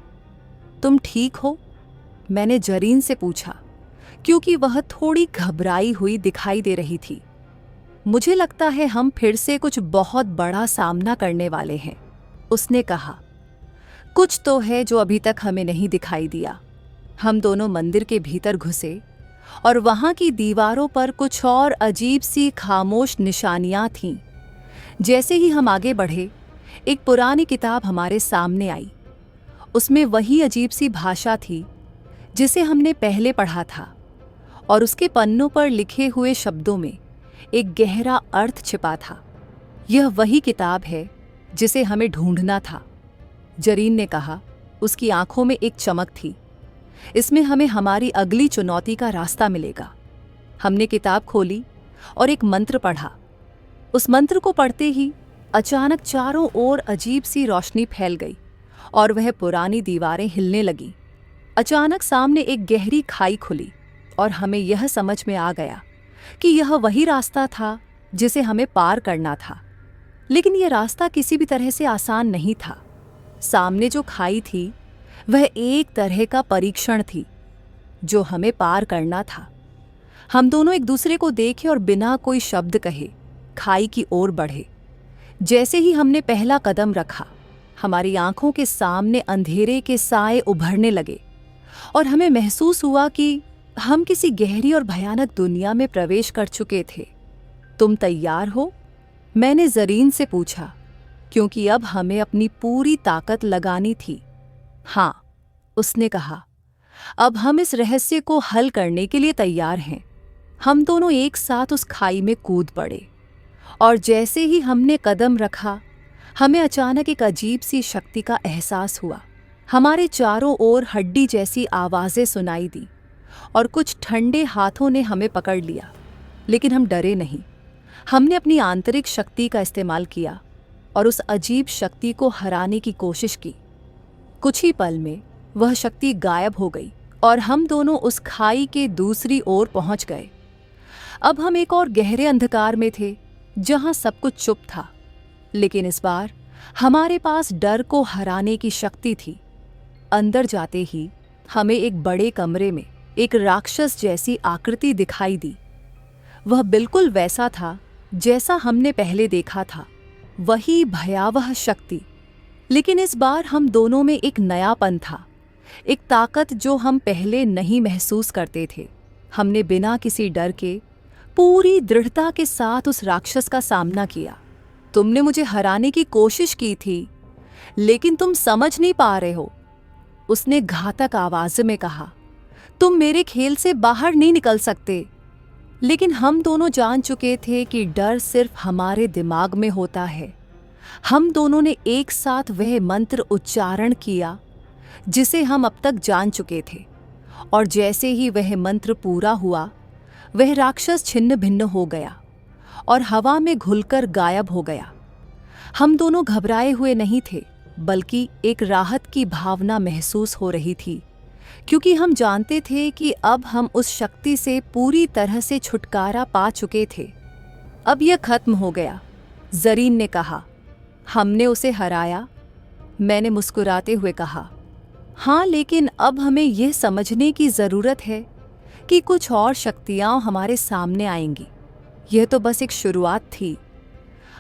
तुम ठीक हो? मैंने जरीन से पूछा, क्योंकि वह थोड़ी घबराई हुई दिखाई दे रही थी। मुझे लगता है हम फिर से कुछ बहुत बड़ा सामना करने वाले हैं, उसने कहा। कुछ तो है जो अभी तक हमें नहीं दिखाई दिया। हम दोनों मंदिर के भीतर घुसे और वहां की दीवारों पर कुछ और अजीब सी खामोश निशानियां थीं। जैसे ही हम आगे बढ़े, एक पुरानी किताब हमारे सामने आई। उसमें वही अजीब सी भाषा थी जिसे हमने पहले पढ़ा था और उसके पन्नों पर लिखे हुए शब्दों में एक गहरा अर्थ छिपा था। यह वही किताब है जिसे हमें ढूंढना था, जरीन ने कहा। उसकी आंखों में एक चमक थी। इसमें हमें हमारी अगली चुनौती का रास्ता मिलेगा। हमने किताब खोली और एक मंत्र पढ़ा। उस मंत्र को पढ़ते ही अचानक चारों ओर अजीब सी रोशनी फैल गई और वह पुरानी दीवारें हिलने लगीं। अचानक सामने एक गहरी खाई खुली और हमें यह समझ में आ गया कि यह वही रास्ता था जिसे हमें पार करना था। लेकिन यह रास्ता किसी भी तरह से आसान नहीं था। सामने जो खाई थी वह एक तरह का परीक्षण थी जो हमें पार करना था। हम दोनों एक दूसरे को देखे और बिना कोई शब्द कहे खाई की ओर बढ़े। जैसे ही हमने पहला कदम रखा, हमारी आंखों के सामने अंधेरे के साए उभरने लगे और हमें महसूस हुआ कि हम किसी गहरी और भयानक दुनिया में प्रवेश कर चुके थे। तुम तैयार हो? मैंने जरीन से पूछा, क्योंकि अब हमें अपनी पूरी ताकत लगानी थी। हाँ, उसने कहा। अब हम इस रहस्य को हल करने के लिए तैयार हैं। हम दोनों एक साथ उस खाई में कूद पड़े और जैसे ही हमने कदम रखा, हमें अचानक एक अजीब सी शक्ति का एहसास हुआ। हमारे चारों ओर हड्डी जैसी आवाजें सुनाई दी और कुछ ठंडे हाथों ने हमें पकड़ लिया। लेकिन हम डरे नहीं। हमने अपनी आंतरिक शक्ति का इस्तेमाल किया और उस अजीब शक्ति को हराने की कोशिश की। कुछ ही पल में वह शक्ति गायब हो गई और हम दोनों उस खाई के दूसरी ओर पहुंच गए। अब हम एक और गहरे अंधकार में थे जहां सब कुछ चुप था, लेकिन इस बार हमारे पास डर को हराने की शक्ति थी। अंदर जाते ही हमें एक बड़े कमरे में एक राक्षस जैसी आकृति दिखाई दी। वह बिल्कुल वैसा था जैसा हमने पहले देखा था, वही भयावह शक्ति। लेकिन इस बार हम दोनों में एक नयापन था, एक ताकत जो हम पहले नहीं महसूस करते थे। हमने बिना किसी डर के पूरी दृढ़ता के साथ उस राक्षस का सामना किया। तुमने मुझे हराने की कोशिश की थी, लेकिन तुम समझ नहीं पा रहे हो, उसने घातक आवाज में कहा। तुम मेरे खेल से बाहर नहीं निकल सकते। लेकिन हम दोनों जान चुके थे कि डर सिर्फ हमारे दिमाग में होता है। हम दोनों ने एक साथ वह मंत्र उच्चारण किया जिसे हम अब तक जान चुके थे, और जैसे ही वह मंत्र पूरा हुआ, वह राक्षस छिन्न भिन्न हो गया और हवा में घुलकर गायब हो गया। हम दोनों घबराए हुए नहीं थे, बल्कि एक राहत की भावना महसूस हो रही थी, क्योंकि हम जानते थे कि अब हम उस शक्ति से पूरी तरह से छुटकारा पा चुके थे। अब यह खत्म हो गया, जरीन ने कहा। हमने उसे हराया? मैंने मुस्कुराते हुए कहा। हाँ, लेकिन अब हमें यह समझने की ज़रूरत है कि कुछ और शक्तियाँ हमारे सामने आएंगी। यह तो बस एक शुरुआत थी।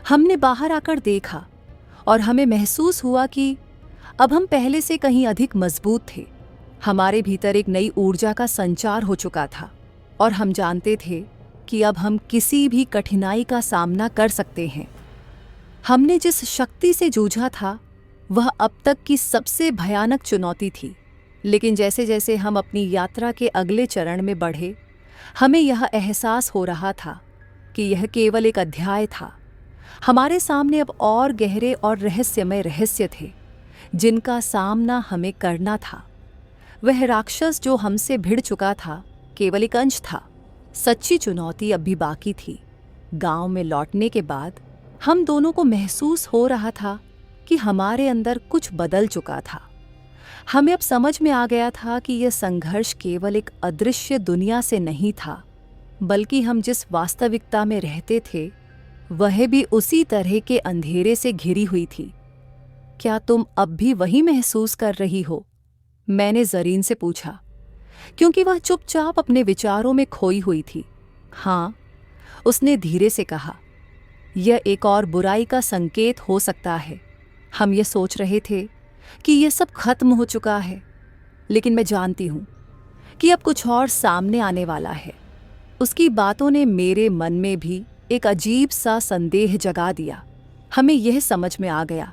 हमने बाहर आकर देखा और हमें महसूस हुआ कि अब हम पहले से कहीं अधिक मजबूत थे। हमारे भीतर एक नई ऊर्जा का संचार हो चुका था और हम जानते थे कि अब हम किसी भी कठिनाई का सामना कर सकते हैं। हमने जिस शक्ति से जूझा था वह अब तक की सबसे भयानक चुनौती थी, लेकिन जैसे जैसे हम अपनी यात्रा के अगले चरण में बढ़े, हमें यह एहसास हो रहा था कि यह केवल एक अध्याय था। हमारे सामने अब और गहरे और रहस्यमय रहस्य थे जिनका सामना हमें करना था। वह राक्षस जो हमसे भिड़ चुका था केवल एक अंश था। सच्ची चुनौती अब भी बाकी थी। गांव में लौटने के बाद हम दोनों को महसूस हो रहा था कि हमारे अंदर कुछ बदल चुका था। हमें अब समझ में आ गया था कि यह संघर्ष केवल एक अदृश्य दुनिया से नहीं था, बल्कि हम जिस वास्तविकता में रहते थे वह भी उसी तरह के अंधेरे से घिरी हुई थी। क्या तुम अब भी वही महसूस कर रही हो? मैंने जरीन से पूछा, क्योंकि वह चुपचाप अपने विचारों में खोई हुई थी। हाँ, उसने धीरे से कहा, यह एक और बुराई का संकेत हो सकता है। हम ये सोच रहे थे कि यह सब खत्म हो चुका है, लेकिन मैं जानती हूँ कि अब कुछ और सामने आने वाला है। उसकी बातों ने मेरे मन में भी एक अजीब सा संदेह जगा दिया। हमें यह समझ में आ गया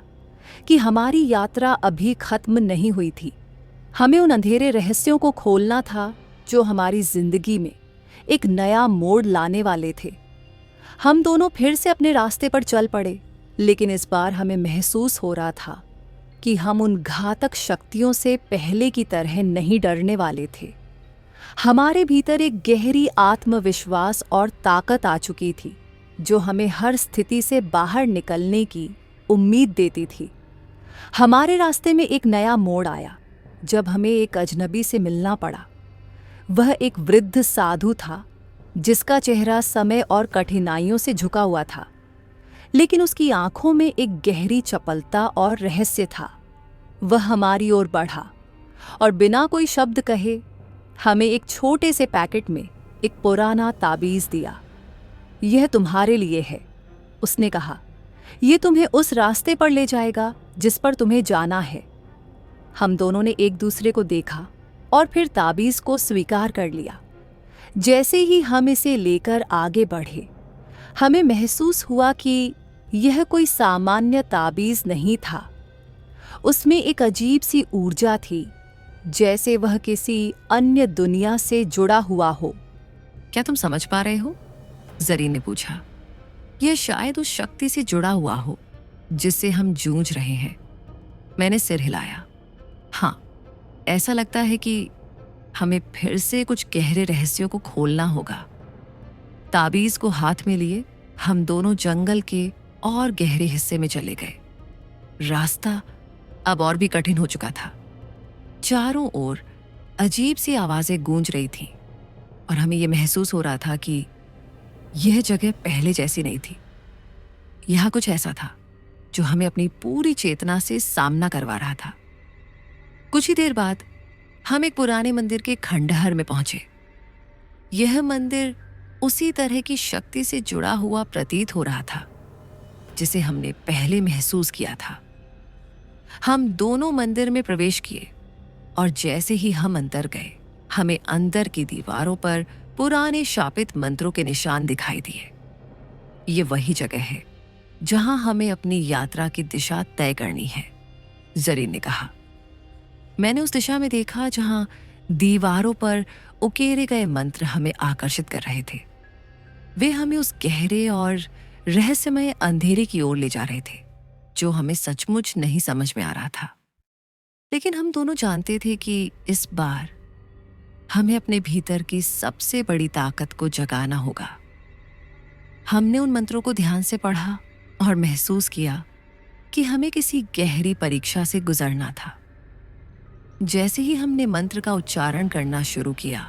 कि हमारी यात्रा अभी खत्म नहीं हुई थी। हमें उन अंधेरे रहस्यों को खोलना था जो हमारी जिंदगी में एक नया मोड़ लाने वाले थे। हम दोनों फिर से अपने रास्ते पर चल पड़े, लेकिन इस बार हमें महसूस हो रहा था कि हम उन घातक शक्तियों से पहले की तरह नहीं डरने वाले थे। हमारे भीतर एक गहरी आत्मविश्वास और ताकत आ चुकी थी जो हमें हर स्थिति से बाहर निकलने की उम्मीद देती थी। हमारे रास्ते में एक नया मोड़ आया जब हमें एक अजनबी से मिलना पड़ा। वह एक वृद्ध साधु था जिसका चेहरा समय और कठिनाइयों से झुका हुआ था, लेकिन उसकी आंखों में एक गहरी चपलता और रहस्य था। वह हमारी ओर बढ़ा और बिना कोई शब्द कहे हमें एक छोटे से पैकेट में एक पुराना ताबीज़ दिया। यह तुम्हारे लिए है, उसने कहा। यह तुम्हें उस रास्ते पर ले जाएगा जिस पर तुम्हें जाना है। हम दोनों ने एक दूसरे को देखा और फिर ताबीज़ को स्वीकार कर लिया। जैसे ही हम इसे लेकर आगे बढ़े, हमें महसूस हुआ कि यह कोई सामान्य ताबीज़ नहीं था। उसमें एक अजीब सी ऊर्जा थी, जैसे वह किसी अन्य दुनिया से जुड़ा हुआ हो। क्या तुम समझ पा रहे हो? जरीन ने पूछा। यह शायद उस शक्ति से जुड़ा हुआ हो जिससे हम जूझ रहे हैं। मैंने सिर हिलाया। हाँ, ऐसा लगता है कि हमें फिर से कुछ गहरे रहस्यों को खोलना होगा। ताबीज़ को हाथ में लिए हम दोनों जंगल के और गहरे हिस्से में चले गए। रास्ता अब और भी कठिन हो चुका था। चारों ओर अजीब सी आवाजें गूंज रही थीं और हमें यह महसूस हो रहा था कि यह जगह पहले जैसी नहीं थी। यहाँ कुछ ऐसा था जो हमें अपनी पूरी चेतना से सामना करवा रहा था। कुछ ही देर बाद हम एक पुराने मंदिर के खंडहर में पहुंचे। यह मंदिर उसी तरह की शक्ति से जुड़ा हुआ प्रतीत हो रहा था जिसे हमने पहले महसूस किया था। हम दोनों मंदिर में प्रवेश किए और जैसे ही हम अंदर गए, हमें अंदर की दीवारों पर पुराने शापित मंत्रों के निशान दिखाई दिए। ये वही जगह है जहां हमें अपनी यात्रा की दिशा तय करनी है, जरीन ने कहा। मैंने उस दिशा में देखा जहां दीवारों पर उकेरे गए मंत्र हमें आकर्षित कर रहे थे। वे हमें उस गहरे और रहस्यमय अंधेरे की ओर ले जा रहे थे जो हमें सचमुच नहीं समझ में आ रहा था। लेकिन हम दोनों जानते थे कि इस बार हमें अपने भीतर की सबसे बड़ी ताकत को जगाना होगा। हमने उन मंत्रों को ध्यान से पढ़ा और महसूस किया कि हमें किसी गहरी परीक्षा से गुजरना था। जैसे ही हमने मंत्र का उच्चारण करना शुरू किया,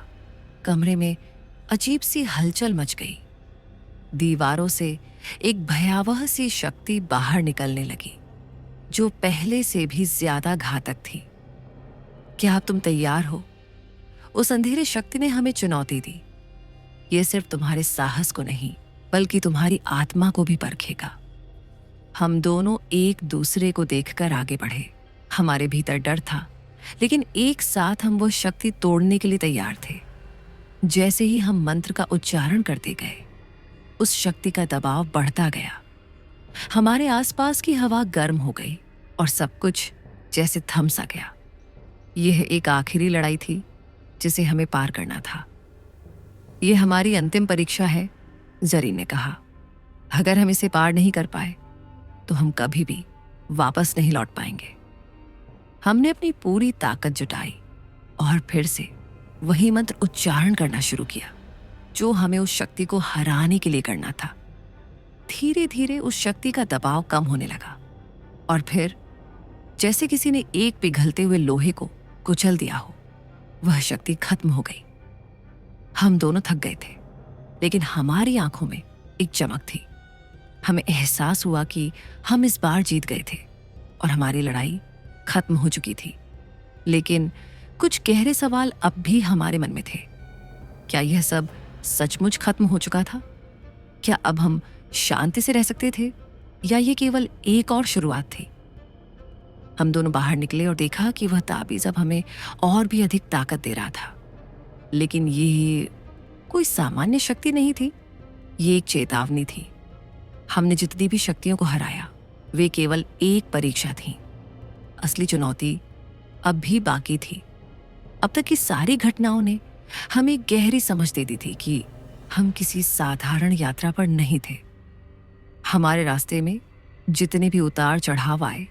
कमरे में अजीब सी हलचल मच गई। दीवारों से एक भयावह सी शक्ति बाहर निकलने लगी जो पहले से भी ज्यादा घातक थी। क्या अब तुम तैयार हो? उस अंधेरे शक्ति ने हमें चुनौती दी। यह सिर्फ तुम्हारे साहस को नहीं बल्कि तुम्हारी आत्मा को भी परखेगा। हम दोनों एक दूसरे को देखकर आगे बढ़े। हमारे भीतर डर था, लेकिन एक साथ हम वो शक्ति तोड़ने के लिए तैयार थे। जैसे ही हम मंत्र का उच्चारण करते गए, उस शक्ति का दबाव बढ़ता गया। हमारे आसपास की हवा गर्म हो गई और सब कुछ जैसे थम सा गया। यह एक आखिरी लड़ाई थी जिसे हमें पार करना था। यह हमारी अंतिम परीक्षा है, जरीन ने कहा। अगर हम इसे पार नहीं कर पाए तो हम कभी भी वापस नहीं लौट पाएंगे। हमने अपनी पूरी ताकत जुटाई और फिर से वही मंत्र उच्चारण करना शुरू किया जो हमें उस शक्ति को हराने के लिए करना था। धीरे धीरे उस शक्ति का दबाव कम होने लगा और फिर जैसे किसी ने एक पिघलते हुए लोहे को कुचल दिया हो, वह शक्ति खत्म हो गई। हम दोनों थक गए थे, लेकिन हमारी आंखों में एक चमक थी। हमें एहसास हुआ कि हम इस बार जीत गए थे और हमारी लड़ाई खत्म हो चुकी थी। लेकिन कुछ गहरे सवाल अब भी हमारे मन में थे। क्या यह सब सचमुच खत्म हो चुका था? क्या अब हम शांति से रह सकते थे या ये केवल एक और शुरुआत थी? हम दोनों बाहर निकले और देखा कि वह ताबीज अब हमें और भी अधिक ताकत दे रहा था। लेकिन ये कोई सामान्य शक्ति नहीं थी, ये एक चेतावनी थी। हमने जितनी भी शक्तियों को हराया, वे केवल एक परीक्षा थी। असली चुनौती अब भी बाकी थी। अब तक की सारी घटनाओं ने हमें गहरी समझ दे दी थी कि हम किसी साधारण यात्रा पर नहीं थे। हमारे रास्ते में जितने भी उतार चढ़ाव आए,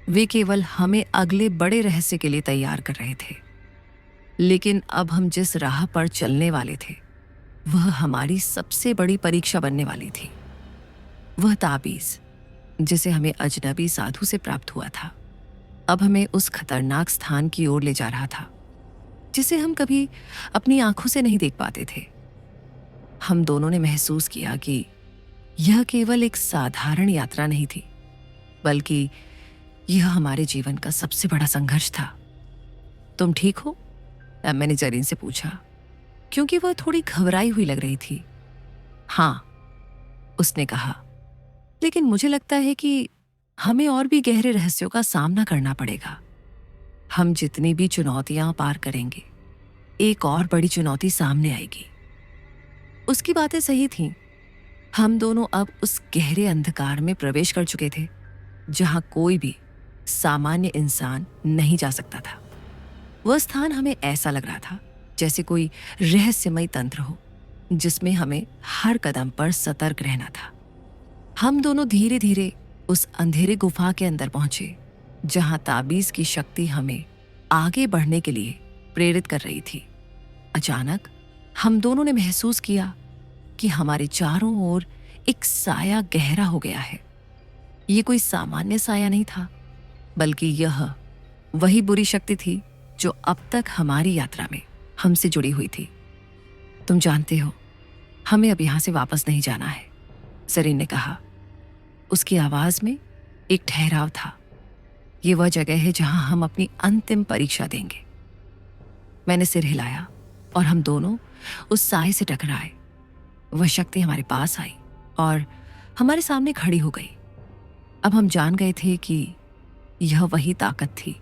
वे केवल हमें अगले बड़े रहस्य के लिए तैयार कर रहे थे। लेकिन अब हम जिस राह पर चलने वाले थे, वह हमारी सबसे बड़ी परीक्षा बनने वाली थी। वह ताबीज जिसे हमें अजनबी साधु से प्राप्त हुआ था, अब हमें उस खतरनाक स्थान की ओर ले जा रहा था जिसे हम कभी अपनी आंखों से नहीं देख पाते थे। हम दोनों ने महसूस किया कि यह केवल एक साधारण यात्रा नहीं थी, बल्कि यह हमारे जीवन का सबसे बड़ा संघर्ष था। तुम ठीक हो? मैंने जरीन से पूछा, क्योंकि वह थोड़ी घबराई हुई लग रही थी। हाँ, उसने कहा, लेकिन मुझे लगता है कि हमें और भी गहरे रहस्यों का सामना करना पड़ेगा। हम जितनी भी चुनौतियां पार करेंगे, एक और बड़ी चुनौती सामने आएगी। उसकी बातें सही थीं। हम दोनों अब उस गहरे अंधकार में प्रवेश कर चुके थे जहां कोई भी सामान्य इंसान नहीं जा सकता था। वह स्थान हमें ऐसा लग रहा था जैसे कोई रहस्यमय तंत्र हो जिसमें हमें हर कदम पर सतर्क रहना था। हम दोनों धीरे धीरे उस अंधेरे गुफा के अंदर पहुंचे जहां ताबीज की शक्ति हमें आगे बढ़ने के लिए प्रेरित कर रही थी। अचानक हम दोनों ने महसूस किया कि हमारे चारों ओर एक साया गहरा हो गया है। ये कोई सामान्य साया नहीं था, बल्कि यह वही बुरी शक्ति थी जो अब तक हमारी यात्रा में हमसे जुड़ी हुई थी। तुम जानते हो, हमें अब यहां से वापस नहीं जाना है, जरीन ने कहा। उसकी आवाज में एक ठहराव था। ये वह जगह है जहां हम अपनी अंतिम परीक्षा देंगे। मैंने सिर हिलाया और हम दोनों उस साए से टकराए। वह शक्ति हमारे पास आई और हमारे सामने खड़ी हो गई। अब हम जान गए थे कि यह वही ताकत थी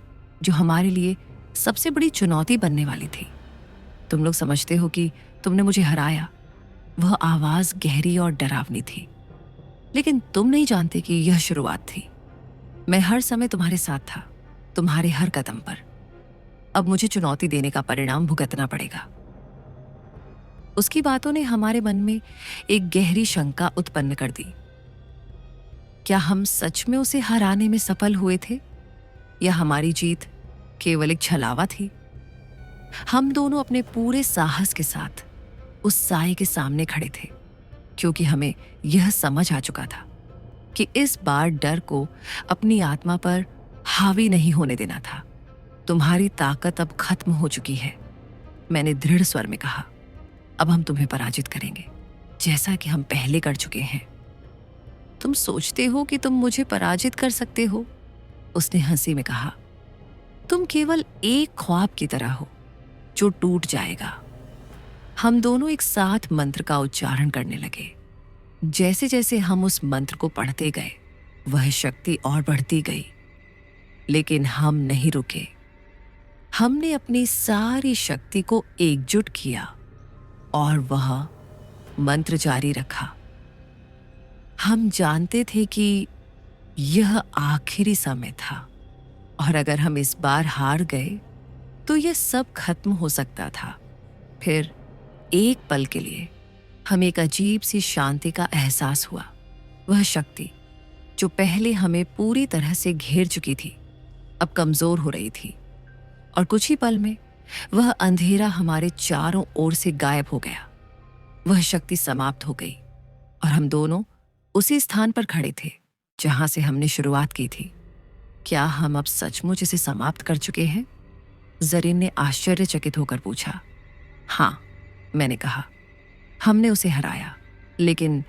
जो हमारे लिए सबसे बड़ी चुनौती बनने वाली थी। तुम लोग समझते हो कि तुमने मुझे हराया। वह आवाज गहरी और डरावनी थी, लेकिन तुम नहीं जानते कि यह शुरुआत थी। मैं हर समय तुम्हारे साथ था, तुम्हारे हर कदम पर। अब मुझे चुनौती देने का परिणाम भुगतना पड़ेगा। उसकी बातों ने हमारे मन में एक गहरी शंका उत्पन्न कर दी। क्या हम सच में उसे हराने में सफल हुए थे, या हमारी जीत केवल एक छलावा थी? हम दोनों अपने पूरे साहस के साथ उस साए के सामने खड़े थे, क्योंकि हमें यह समझ आ चुका था कि इस बार डर को अपनी आत्मा पर हावी नहीं होने देना था। तुम्हारी ताकत अब खत्म हो चुकी है, मैंने दृढ़ स्वर में कहा। अब हम तुम्हें पराजित करेंगे, जैसा कि हम पहले कर चुके हैं। तुम सोचते हो कि तुम मुझे पराजित कर सकते हो? उसने हंसी में कहा। तुम केवल एक ख्वाब की तरह हो जो टूट जाएगा। हम दोनों एक साथ मंत्र का उच्चारण करने लगे। जैसे जैसे हम उस मंत्र को पढ़ते गए, वह शक्ति और बढ़ती गई, लेकिन हम नहीं रुके। हमने अपनी सारी शक्ति को एकजुट किया और वह मंत्र जारी रखा। हम जानते थे कि यह आखिरी समय था, और अगर हम इस बार हार गए तो यह सब खत्म हो सकता था। फिर एक पल के लिए हमें एक अजीब सी शांति का एहसास हुआ। वह शक्ति जो पहले हमें पूरी तरह से घेर चुकी थी, अब कमजोर हो रही थी, और कुछ ही पल में वह अंधेरा हमारे चारों ओर से गायब हो गया। वह शक्ति समाप्त हो गई और हम दोनों उसी स्थान पर खड़े थे जहां से हमने शुरुआत की थी। क्या हम अब सचमुच इसे समाप्त कर चुके हैं? जरीन ने आश्चर्यचकित होकर पूछा। हाँ, मैंने कहा, हमने उसे हराया, लेकिन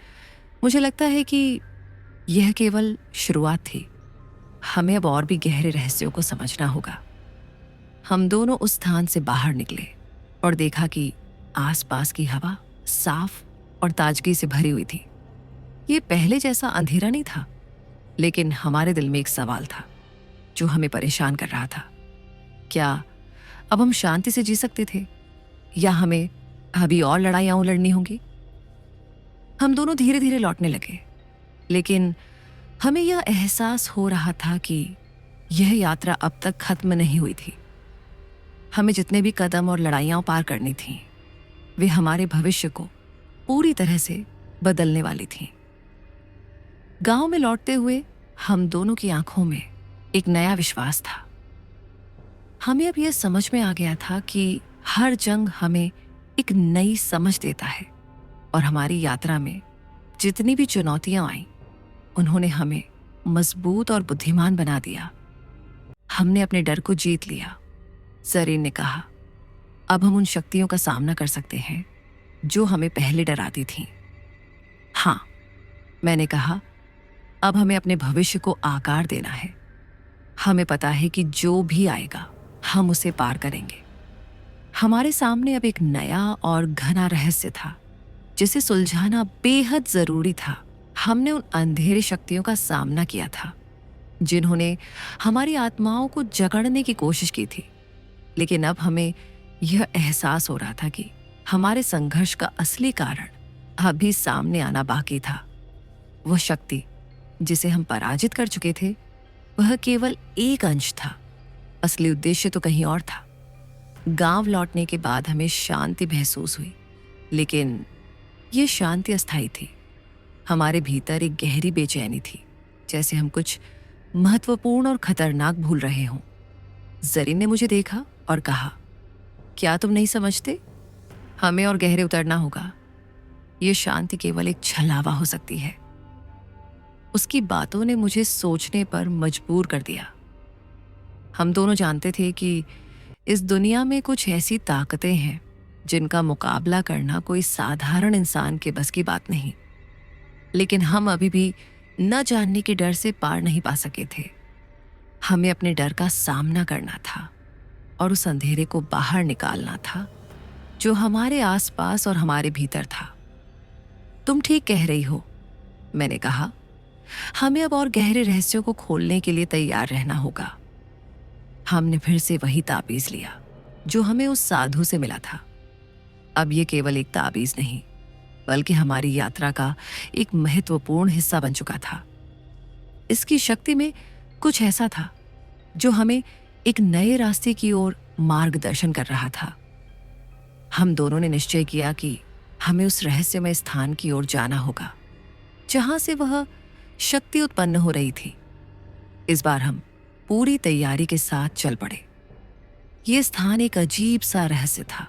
मुझे लगता है कि यह केवल शुरुआत थी। हमें अब और भी गहरे रहस्यों को समझना होगा। हम दोनों उस स्थान से बाहर निकले और देखा कि आसपास की हवा साफ और ताजगी से भरी हुई थी। ये पहले जैसा अंधेरा नहीं था, लेकिन हमारे दिल में एक सवाल था जो हमें परेशान कर रहा था। क्या अब हम शांति से जी सकते थे, या हमें अभी और लड़ाइयां लड़नी होंगी? हम दोनों धीरे धीरे लौटने लगे, लेकिन हमें यह एहसास हो रहा था कि यह यात्रा अब तक खत्म नहीं हुई थी। हमें जितने भी कदम और लड़ाइयां पार करनी थीं, वे हमारे भविष्य को पूरी तरह से बदलने वाली थीं। गांव में लौटते हुए हम दोनों की आंखों में एक नया विश्वास था। हमें अब यह समझ में आ गया था कि हर जंग हमें एक नई समझ देता है, और हमारी यात्रा में जितनी भी चुनौतियां आईं, उन्होंने हमें मजबूत और बुद्धिमान बना दिया। हमने अपने डर को जीत लिया, जरीन ने कहा। अब हम उन शक्तियों का सामना कर सकते हैं जो हमें पहले डराती थीं। हाँ, मैंने कहा, अब हमें अपने भविष्य को आकार देना है। हमें पता है कि जो भी आएगा हम उसे पार करेंगे। हमारे सामने अब एक नया और घना रहस्य था जिसे सुलझाना बेहद जरूरी था। हमने उन अंधेरी शक्तियों का सामना किया था जिन्होंने हमारी आत्माओं को जकड़ने की कोशिश की थी, लेकिन अब हमें यह एहसास हो रहा था कि हमारे संघर्ष का असली कारण अभी सामने आना बाकी था। वह शक्ति जिसे हम पराजित कर चुके थे, वह केवल एक अंश था। असली उद्देश्य तो कहीं और था। गांव लौटने के बाद हमें शांति महसूस हुई, लेकिन यह शांति अस्थायी थी। हमारे भीतर एक गहरी बेचैनी थी, जैसे हम कुछ महत्वपूर्ण और खतरनाक भूल रहे हों। जरीन ने मुझे देखा और कहा, क्या तुम नहीं समझते? हमें और गहरे उतरना होगा। यह शांति केवल एक छलावा हो सकती है। उसकी बातों ने मुझे सोचने पर मजबूर कर दिया। हम दोनों जानते थे कि इस दुनिया में कुछ ऐसी ताकतें हैं जिनका मुकाबला करना कोई साधारण इंसान के बस की बात नहीं, लेकिन हम अभी भी न जानने के डर से पार नहीं पा सके थे। हमें अपने डर का सामना करना था और उस अंधेरे को बाहर निकालना था जो हमारे आसपास और हमारे भीतर था। तुम ठीक कह रही हो, मैंने कहा। हमें अब और गहरे रहस्यों को खोलने के लिए तैयार रहना होगा। हमने फिर से वही ताबीज लिया जो हमें उस साधु से मिला था। अब ये केवल एक ताबीज नहीं, बल्कि हमारी यात्रा का एक महत्वपूर्ण हिस्सा बन चुका था। इसकी शक्ति में कुछ ऐसा था जो हमें एक नए रास्ते की ओर मार्गदर्शन कर रहा था। हम दोनों ने निश्चय किया कि हमें उस रहस्यमय स्थान की ओर जाना होगा जहां से वह शक्ति उत्पन्न हो रही थी। इस बार हम पूरी तैयारी के साथ चल पड़े। ये स्थान एक अजीब सा रहस्य था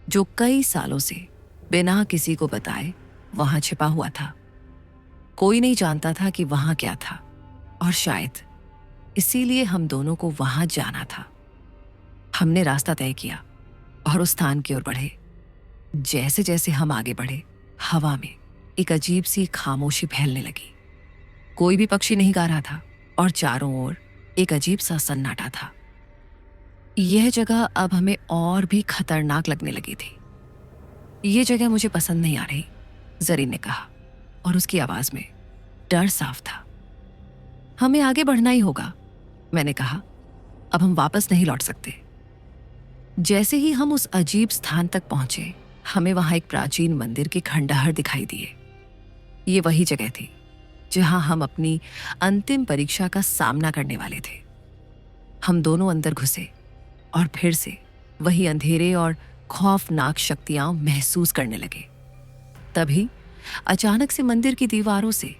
जो कई सालों से बिना किसी को बताए वहां छिपा हुआ था। कोई नहीं जानता था कि वहां क्या था, और शायद इसीलिए हम दोनों को वहां जाना था। हमने रास्ता तय किया और उस स्थान की ओर बढ़े। जैसे जैसे हम आगे बढ़े, हवा में एक अजीब सी खामोशी फैलने लगी। कोई भी पक्षी नहीं गा रहा था और चारों ओर एक अजीब सा सन्नाटा था। यह जगह अब हमें और भी खतरनाक लगने लगी थी। यह जगह मुझे पसंद नहीं आ रही, जरीन ने कहा, और उसकी आवाज में डर साफ था। हमें आगे बढ़ना ही होगा, मैंने कहा। अब हम वापस नहीं लौट सकते। जैसे ही हम उस अजीब स्थान तक पहुंचे, हमें वहां एक प्राचीन मंदिर के खंडहर दिखाई दिए। ये वही जगह थी जहां हम अपनी अंतिम परीक्षा का सामना करने वाले थे। हम दोनों अंदर घुसे और फिर से वही अंधेरे और खौफनाक शक्तियां महसूस करने लगे। तभी अचानक से मंदिर की दीवारों से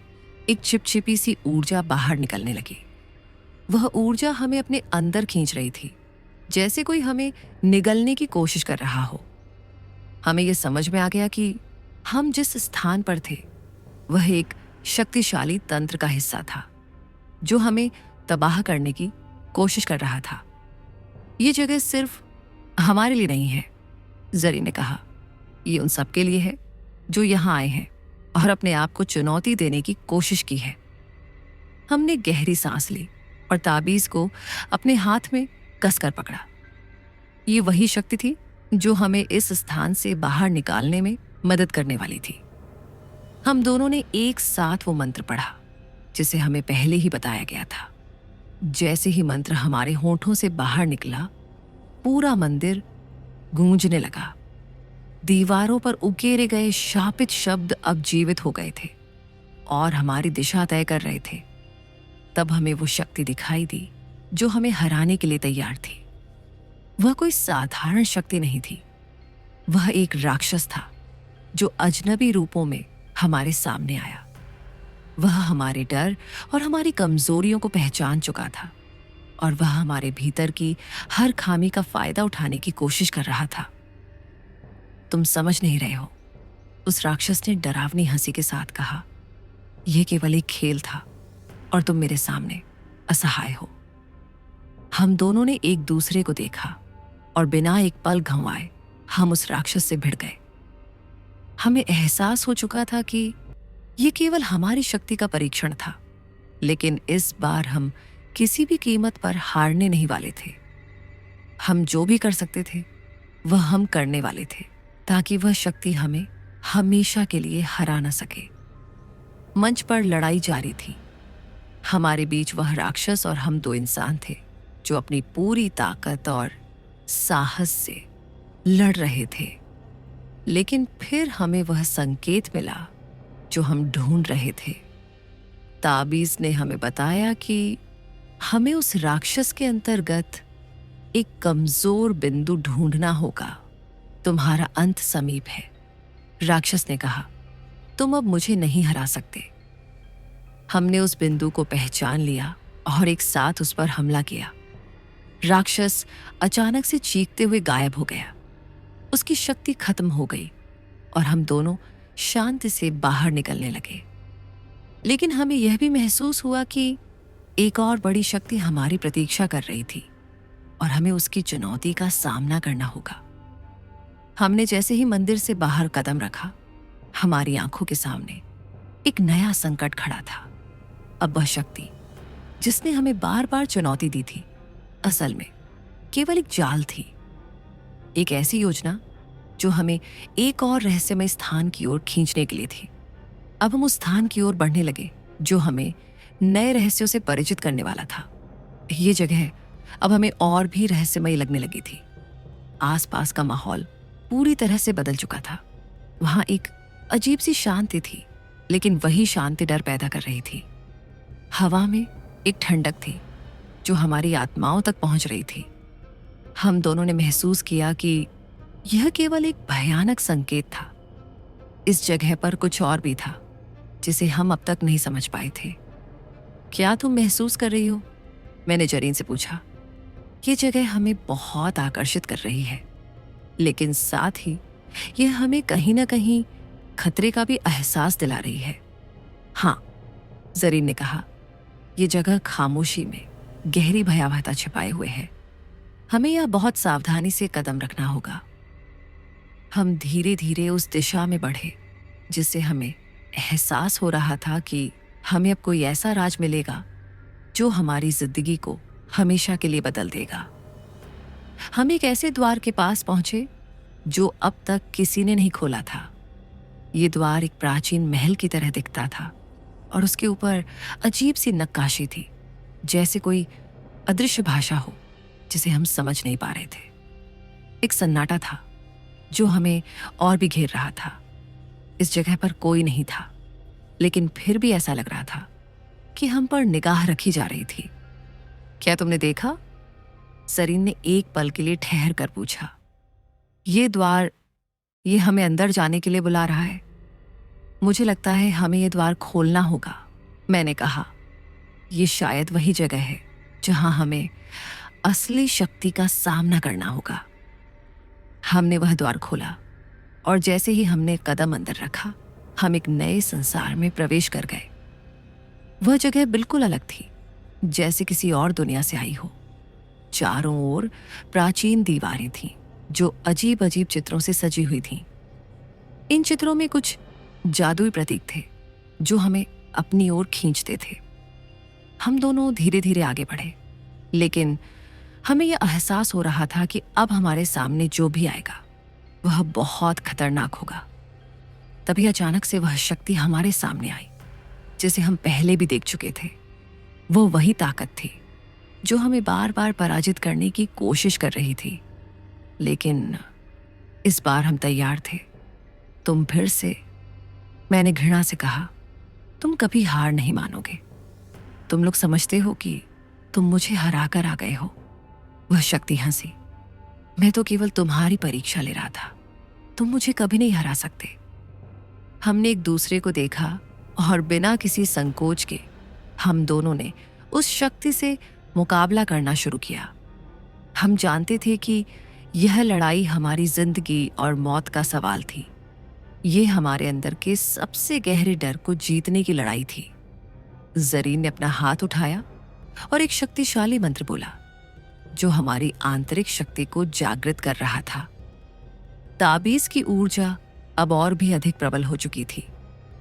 एक चिपचिपी सी ऊर्जा बाहर निकलने लगी। वह ऊर्जा हमें अपने अंदर खींच रही थी, जैसे कोई हमें निगलने की कोशिश कर रहा हो। हमें यह समझ में आ गया कि हम जिस स्थान पर थे वह एक शक्तिशाली तंत्र का हिस्सा था जो हमें तबाह करने की कोशिश कर रहा था। ये जगह सिर्फ हमारे लिए नहीं है, जरी ने कहा। ये उन सबके लिए है जो यहां आए हैं और अपने आप को चुनौती देने की कोशिश की है। हमने गहरी सांस ली और ताबीज को अपने हाथ में कसकर पकड़ा। ये वही शक्ति थी जो हमें इस स्थान से बाहर निकालने में मदद करने वाली थी। हम दोनों ने एक साथ वो मंत्र पढ़ा जिसे हमें पहले ही बताया गया था। जैसे ही मंत्र हमारे होठों से बाहर निकला, पूरा मंदिर गूंजने लगा। दीवारों पर उकेरे गए शापित शब्द अब जीवित हो गए थे और हमारी दिशा तय कर रहे थे। तब हमें वो शक्ति दिखाई दी जो हमें हराने के लिए तैयार थी। वह कोई साधारण शक्ति नहीं थी, वह एक राक्षस था जो अजनबी रूपों में हमारे सामने आया। वह हमारे डर और हमारी कमजोरियों को पहचान चुका था और वह हमारे भीतर की हर खामी का फायदा उठाने की कोशिश कर रहा था। तुम समझ नहीं रहे हो, उस राक्षस ने डरावनी हंसी के साथ कहा। यह केवल एक खेल था और तुम मेरे सामने असहाय हो। हम दोनों ने एक दूसरे को देखा और बिना एक पल गंवाए हम उस राक्षस से भिड़ गए। हमें एहसास हो चुका था कि यह केवल हमारी शक्ति का परीक्षण था, लेकिन इस बार हम किसी भी कीमत पर हारने नहीं वाले थे। हम जो भी कर सकते थे वह हम करने वाले थे ताकि वह शक्ति हमें हमेशा के लिए हरा न सके। मंच पर लड़ाई जारी थी। हमारे बीच वह राक्षस और हम दो इंसान थे जो अपनी पूरी ताकत और साहस से लड़ रहे थे। लेकिन फिर हमें वह संकेत मिला जो हम ढूंढ रहे थे। ताबीज ने हमें बताया कि हमें उस राक्षस के अंतर्गत एक कमजोर बिंदु ढूंढना होगा। तुम्हारा अंत समीप है, राक्षस ने कहा। तुम अब मुझे नहीं हरा सकते। हमने उस बिंदु को पहचान लिया और एक साथ उस पर हमला किया। राक्षस अचानक से चीखते हुए गायब हो गया। उसकी शक्ति खत्म हो गई और हम दोनों शांति से बाहर निकलने लगे। लेकिन हमें यह भी महसूस हुआ कि एक और बड़ी शक्ति हमारी प्रतीक्षा कर रही थी और हमें उसकी चुनौती का सामना करना होगा। हमने जैसे ही मंदिर से बाहर कदम रखा, हमारी आंखों के सामने एक नया संकट खड़ा था। अब वह शक्ति जिसने हमें बार बार चुनौती दी थी, असल में केवल एक जाल थी। एक ऐसी योजना जो हमें एक और रहस्यमय स्थान की ओर खींचने के लिए थी। अब हम उस स्थान की ओर बढ़ने लगे जो हमें नए रहस्यों से परिचित करने वाला था। ये जगह अब हमें और भी रहस्यमय लगने लगी थी। आसपास का माहौल पूरी तरह से बदल चुका था। वहां एक अजीब सी शांति थी, लेकिन वही शांति डर पैदा कर रही थी। हवा में एक ठंडक थी जो हमारी आत्माओं तक पहुंच रही थी। हम दोनों ने महसूस किया कि यह केवल एक भयानक संकेत था, इस जगह पर कुछ और भी था जिसे हम अब तक नहीं समझ पाए थे। क्या तुम महसूस कर रही हो? मैंने जरीन से पूछा। ये जगह हमें बहुत आकर्षित कर रही है, लेकिन साथ ही ये हमें कहीं ना कहीं खतरे का भी एहसास दिला रही है। हाँ, जरीन ने कहा, ये जगह खामोशी में गहरी भयावहता छिपाए हुए है। हमें यह बहुत सावधानी से कदम रखना होगा। हम धीरे धीरे उस दिशा में बढ़े जिससे हमें एहसास हो रहा था कि हमें अब कोई ऐसा राज मिलेगा जो हमारी जिंदगी को हमेशा के लिए बदल देगा। हम एक ऐसे द्वार के पास पहुंचे जो अब तक किसी ने नहीं खोला था। ये द्वार एक प्राचीन महल की तरह दिखता था और उसके ऊपर अजीब सी नक्काशी थी, जैसे कोई अदृश्य भाषा हो जिसे हम समझ नहीं पा रहे थे। एक सन्नाटा था जो हमें और भी घेर रहा था। इस जगह पर कोई नहीं था, लेकिन फिर भी ऐसा लग रहा था कि हम पर निगाह रखी जा रही थी। क्या तुमने देखा? जरीन ने एक पल के लिए ठहर कर पूछा। ये द्वार, ये हमें अंदर जाने के लिए बुला रहा है। मुझे लगता है हमें ये द्वार खोलना होगा, मैंने कहा। ये शायद वही जगह है जहां हमें असली शक्ति का सामना करना होगा। हमने वह द्वार खोला और जैसे ही हमने कदम अंदर रखा, हम एक नए संसार में प्रवेश कर गए। वह जगह बिल्कुल अलग थी, जैसे किसी और दुनिया से आई हो। चारों ओर प्राचीन दीवारें थीं जो अजीब अजीब चित्रों से सजी हुई थीं। इन चित्रों में कुछ जादुई प्रतीक थे जो हमें अपनी ओर खींचते थे। हम दोनों धीरे धीरे आगे बढ़े, लेकिन हमें यह एहसास हो रहा था कि अब हमारे सामने जो भी आएगा वह बहुत खतरनाक होगा। तभी अचानक से वह शक्ति हमारे सामने आई जिसे हम पहले भी देख चुके थे। वो वही ताकत थी जो हमें बार बार पराजित करने की कोशिश कर रही थी, लेकिन इस बार हम तैयार थे। तुम फिर से, मैंने घृणा से कहा, तुम कभी हार नहीं मानोगे। तुम लोग समझते हो कि तुम मुझे हरा कर आ गए हो। वह शक्ति हंसी। मैं तो केवल तुम्हारी परीक्षा ले रहा था। तुम मुझे कभी नहीं हरा सकते। हमने एक दूसरे को देखा और बिना किसी संकोच के हम दोनों ने उस शक्ति से मुकाबला करना शुरू किया। हम जानते थे कि यह लड़ाई हमारी जिंदगी और मौत का सवाल थी। ये हमारे अंदर के सबसे गहरे डर को जीतने की लड़ाई थी। जरीन ने अपना हाथ उठाया और एक शक्तिशाली मंत्र बोला जो हमारी आंतरिक शक्ति को जागृत कर रहा था। ताबीज की ऊर्जा अब और भी अधिक प्रबल हो चुकी थी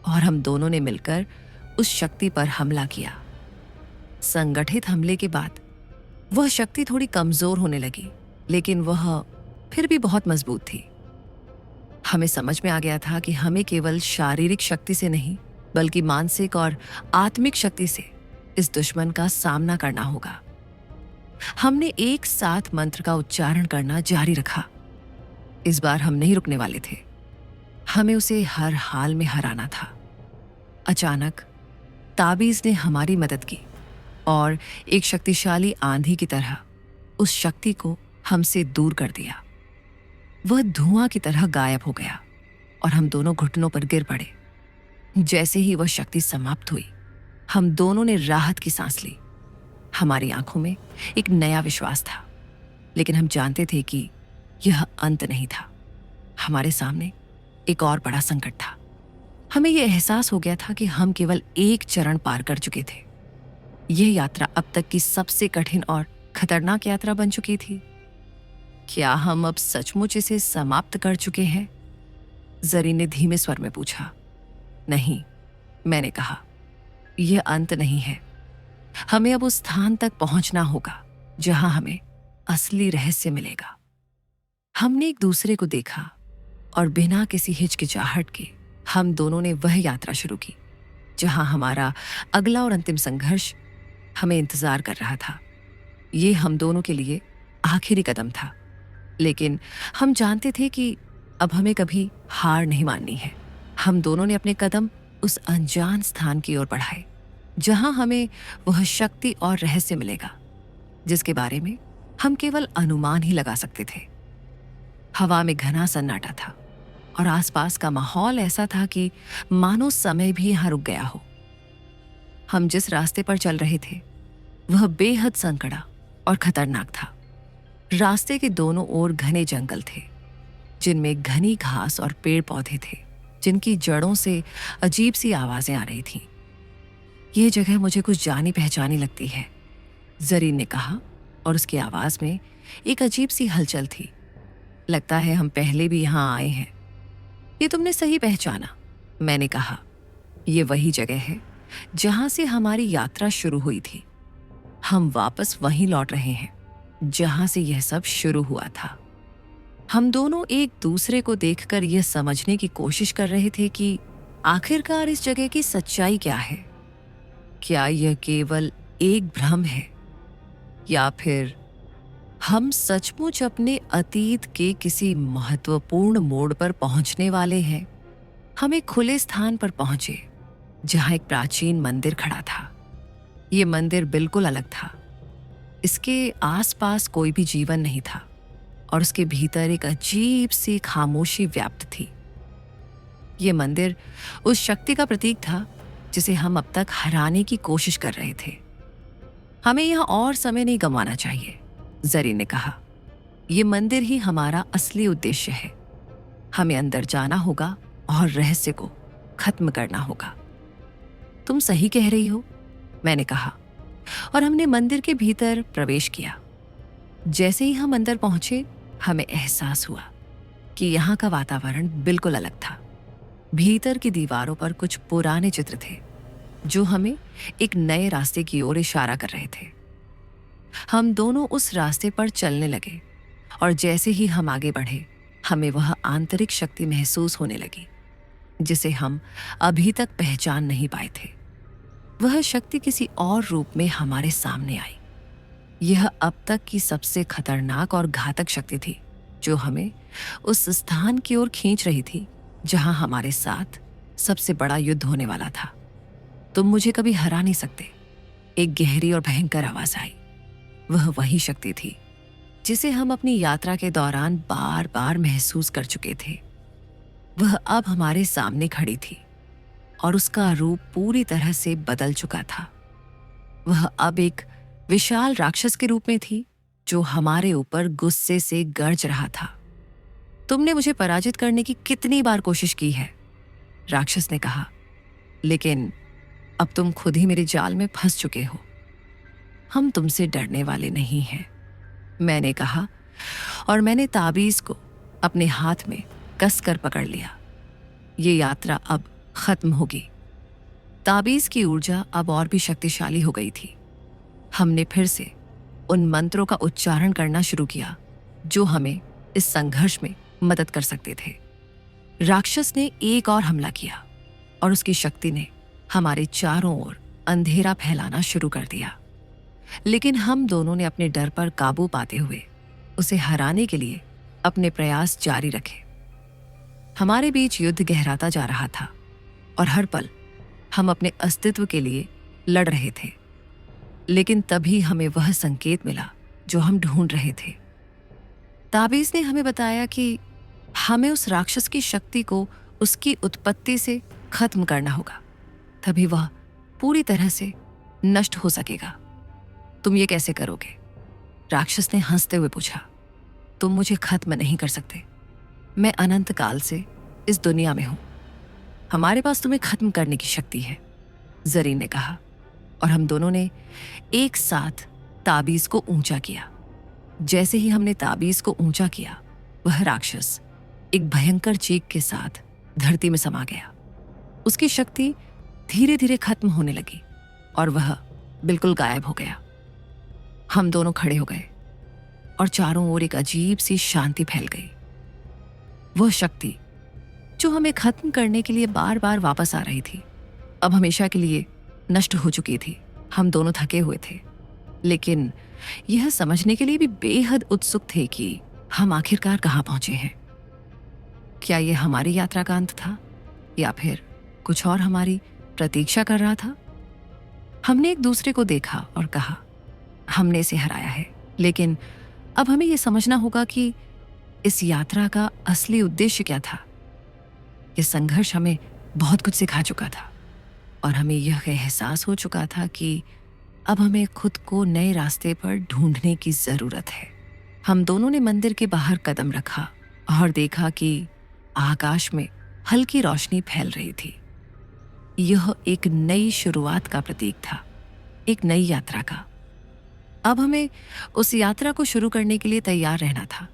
और हम दोनों ने मिलकर उस शक्ति पर हमला किया। संगठित हमले के बाद वह शक्ति थोड़ी कमजोर होने लगी, लेकिन वह फिर भी बहुत मजबूत थी। हमें समझ में आ गया था कि हमें केवल शारीरिक शक्ति से नहीं, बल्कि मानसिक और आत्मिक शक्ति से इस दुश्मन का सामना करना होगा। हमने एक साथ मंत्र का उच्चारण करना जारी रखा। इस बार हम नहीं रुकने वाले थे। हमें उसे हर हाल में हराना था। अचानक ताबीज ने हमारी मदद की और एक शक्तिशाली आंधी की तरह उस शक्ति को हमसे दूर कर दिया। वह धुआं की तरह गायब हो गया और हम दोनों घुटनों पर गिर पड़े। जैसे ही वह शक्ति समाप्त हुई, हम दोनों ने राहत की सांस ली। हमारी आंखों में एक नया विश्वास था, लेकिन हम जानते थे कि यह अंत नहीं था। हमारे सामने एक और बड़ा संकट था। हमें यह एहसास हो गया था कि हम केवल एक चरण पार कर चुके थे। यह यात्रा अब तक की सबसे कठिन और खतरनाक यात्रा बन चुकी थी। क्या हम अब सचमुच इसे समाप्त कर चुके हैं? जरीन ने धीमे स्वर में पूछा। नहीं, मैंने कहा, यह अंत नहीं है। हमें अब उस स्थान तक पहुंचना होगा जहां हमें असली रहस्य मिलेगा। हमने एक दूसरे को देखा और बिना किसी हिचकिचाहट के हम दोनों ने वह यात्रा शुरू की जहां हमारा अगला और अंतिम संघर्ष हमें इंतजार कर रहा था। ये हम दोनों के लिए आखिरी कदम था, लेकिन हम जानते थे कि अब हमें कभी हार नहीं माननी है। हम दोनों ने अपने कदम उस अनजान स्थान की ओर बढ़ाए जहां हमें वह शक्ति और रहस्य मिलेगा जिसके बारे में हम केवल अनुमान ही लगा सकते थे। हवा में घना सन्नाटा था और आसपास का माहौल ऐसा था कि मानो समय भी यहाँ रुक गया हो। हम जिस रास्ते पर चल रहे थे वह बेहद संकड़ा और खतरनाक था। रास्ते के दोनों ओर घने जंगल थे, जिनमें घनी घास और पेड़ पौधे थे, जिनकी जड़ों से अजीब सी आवाजें आ रही थीं। ये जगह मुझे कुछ जानी पहचानी लगती है, जरीन ने कहा, और उसकी आवाज में एक अजीब सी हलचल थी। लगता है हम पहले भी यहाँ आए हैं। ये तुमने सही पहचाना, मैंने कहा। ये वही जगह है जहां से हमारी यात्रा शुरू हुई थी। हम वापस वहीं लौट रहे हैं जहां से यह सब शुरू हुआ था। हम दोनों एक दूसरे को देखकर यह समझने की कोशिश कर रहे थे कि आखिरकार इस जगह की सच्चाई क्या है। क्या यह केवल एक भ्रम है, या फिर हम सचमुच अपने अतीत के किसी महत्वपूर्ण मोड़ पर पहुंचने वाले हैं। हम एक खुले स्थान पर पहुंचे जहां एक प्राचीन मंदिर खड़ा था। यह मंदिर बिल्कुल अलग था। इसके आसपास कोई भी जीवन नहीं था और उसके भीतर एक अजीब सी खामोशी व्याप्त थी। यह मंदिर उस शक्ति का प्रतीक था जिसे हम अब तक हराने की कोशिश कर रहे थे। हमें यहां और समय नहीं गंवाना चाहिए, जरीन ने कहा। यह मंदिर ही हमारा असली उद्देश्य है। हमें अंदर जाना होगा और रहस्य को खत्म करना होगा। तुम सही कह रही हो, मैंने कहा, और हमने मंदिर के भीतर प्रवेश किया। जैसे ही हम अंदर पहुंचे, हमें एहसास हुआ कि यहाँ का वातावरण बिल्कुल अलग था। भीतर की दीवारों पर कुछ पुराने चित्र थे जो हमें एक नए रास्ते की ओर इशारा कर रहे थे। हम दोनों उस रास्ते पर चलने लगे और जैसे ही हम आगे बढ़े, हमें वह आंतरिक शक्ति महसूस होने लगी जिसे हम अभी तक पहचान नहीं पाए थे। वह शक्ति किसी और रूप में हमारे सामने आई। यह अब तक की सबसे खतरनाक और घातक शक्ति थी जो हमें उस स्थान की ओर खींच रही थी जहां हमारे साथ सबसे बड़ा युद्ध होने वाला था। तुम मुझे कभी हरा नहीं सकते, एक गहरी और भयंकर आवाज आई। वह वही शक्ति थी जिसे हम अपनी यात्रा के दौरान बार बार महसूस कर चुके थे। वह अब हमारे सामने खड़ी थी और उसका रूप पूरी तरह से बदल चुका था। वह अब एक विशाल राक्षस के रूप में थी जो हमारे ऊपर गुस्से से गरज रहा था। तुमने मुझे पराजित करने की कितनी बार कोशिश की है, राक्षस ने कहा, लेकिन अब तुम खुद ही मेरे जाल में फंस चुके हो। हम तुमसे डरने वाले नहीं हैं, मैंने कहा, और मैंने ताबीज को अपने हाथ में कसकर पकड़ लिया। ये यात्रा अब खत्म होगी। ताबीज की ऊर्जा अब और भी शक्तिशाली हो गई थी। हमने फिर से उन मंत्रों का उच्चारण करना शुरू किया जो हमें इस संघर्ष में मदद कर सकते थे। राक्षस ने एक और हमला किया और उसकी शक्ति ने हमारे चारों ओर अंधेरा फैलाना शुरू कर दिया। लेकिन हम दोनों ने अपने डर पर काबू पाते हुए उसे हराने के लिए अपने प्रयास जारी रखे। हमारे बीच युद्ध गहराता जा रहा था और हर पल हम अपने अस्तित्व के लिए लड़ रहे थे। लेकिन तभी हमें वह संकेत मिला जो हम ढूंढ रहे थे। ताबीज ने हमें बताया कि हमें उस राक्षस की शक्ति को उसकी उत्पत्ति से खत्म करना होगा, तभी वह पूरी तरह से नष्ट हो सकेगा। तुम ये कैसे करोगे? राक्षस ने हंसते हुए पूछा। तुम मुझे खत्म नहीं कर सकते। मैं अनंत काल से इस दुनिया में हूं। हमारे पास तुम्हें खत्म करने की शक्ति है, जरीन ने कहा, और हम दोनों ने एक साथ ताबीज को ऊंचा किया। जैसे ही हमने ताबीज को ऊंचा किया, वह राक्षस एक भयंकर चीख के साथ धरती में समा गया। उसकी शक्ति धीरे धीरे खत्म होने लगी और वह बिल्कुल गायब हो गया। हम दोनों खड़े हो गए और चारों ओर एक अजीब सी शांति फैल गई। वह शक्ति जो हमें खत्म करने के लिए बार बार वापस आ रही थी, अब हमेशा के लिए नष्ट हो चुकी थी। हम दोनों थके हुए थे, लेकिन यह समझने के लिए भी बेहद उत्सुक थे कि हम आखिरकार कहाँ पहुंचे हैं। क्या यह हमारी यात्रा का अंत था या फिर कुछ और हमारी प्रतीक्षा कर रहा था? हमने एक दूसरे को देखा और कहा, हमने इसे हराया है, लेकिन अब हमें यह समझना होगा कि इस यात्रा का असली उद्देश्य क्या था। ये संघर्ष हमें बहुत कुछ सिखा चुका था और हमें यह एहसास हो चुका था कि अब हमें खुद को नए रास्ते पर ढूंढने की जरूरत है। हम दोनों ने मंदिर के बाहर कदम रखा और देखा कि आकाश में हल्की रोशनी फैल रही थी। यह एक नई शुरुआत का प्रतीक था, एक नई यात्रा का। अब हमें उस यात्रा को शुरू करने के लिए तैयार रहना था,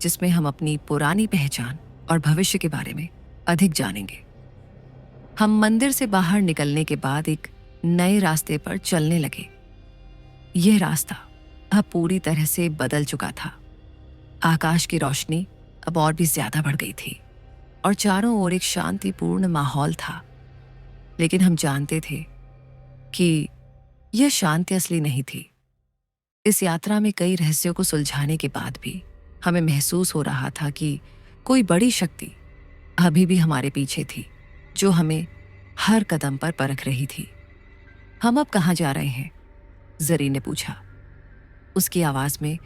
जिसमें हम अपनी पुरानी पहचान और भविष्य के बारे में अधिक जानेंगे। हम मंदिर से बाहर निकलने के बाद एक नए रास्ते पर चलने लगे। यह रास्ता अब पूरी तरह से बदल चुका था। आकाश की रोशनी अब और भी ज्यादा बढ़ गई थी और चारों ओर एक शांतिपूर्ण माहौल था। लेकिन हम जानते थे कि यह शांति असली नहीं थी। इस यात्रा में कई रहस्यों को सुलझाने के बाद भी हमें महसूस हो रहा था कि कोई बड़ी शक्ति अभी भी हमारे पीछे थी, जो हमें हर कदम पर परख रही थी। हम अब कहाँ जा रहे हैं? जरीन ने पूछा। उसकी आवाज में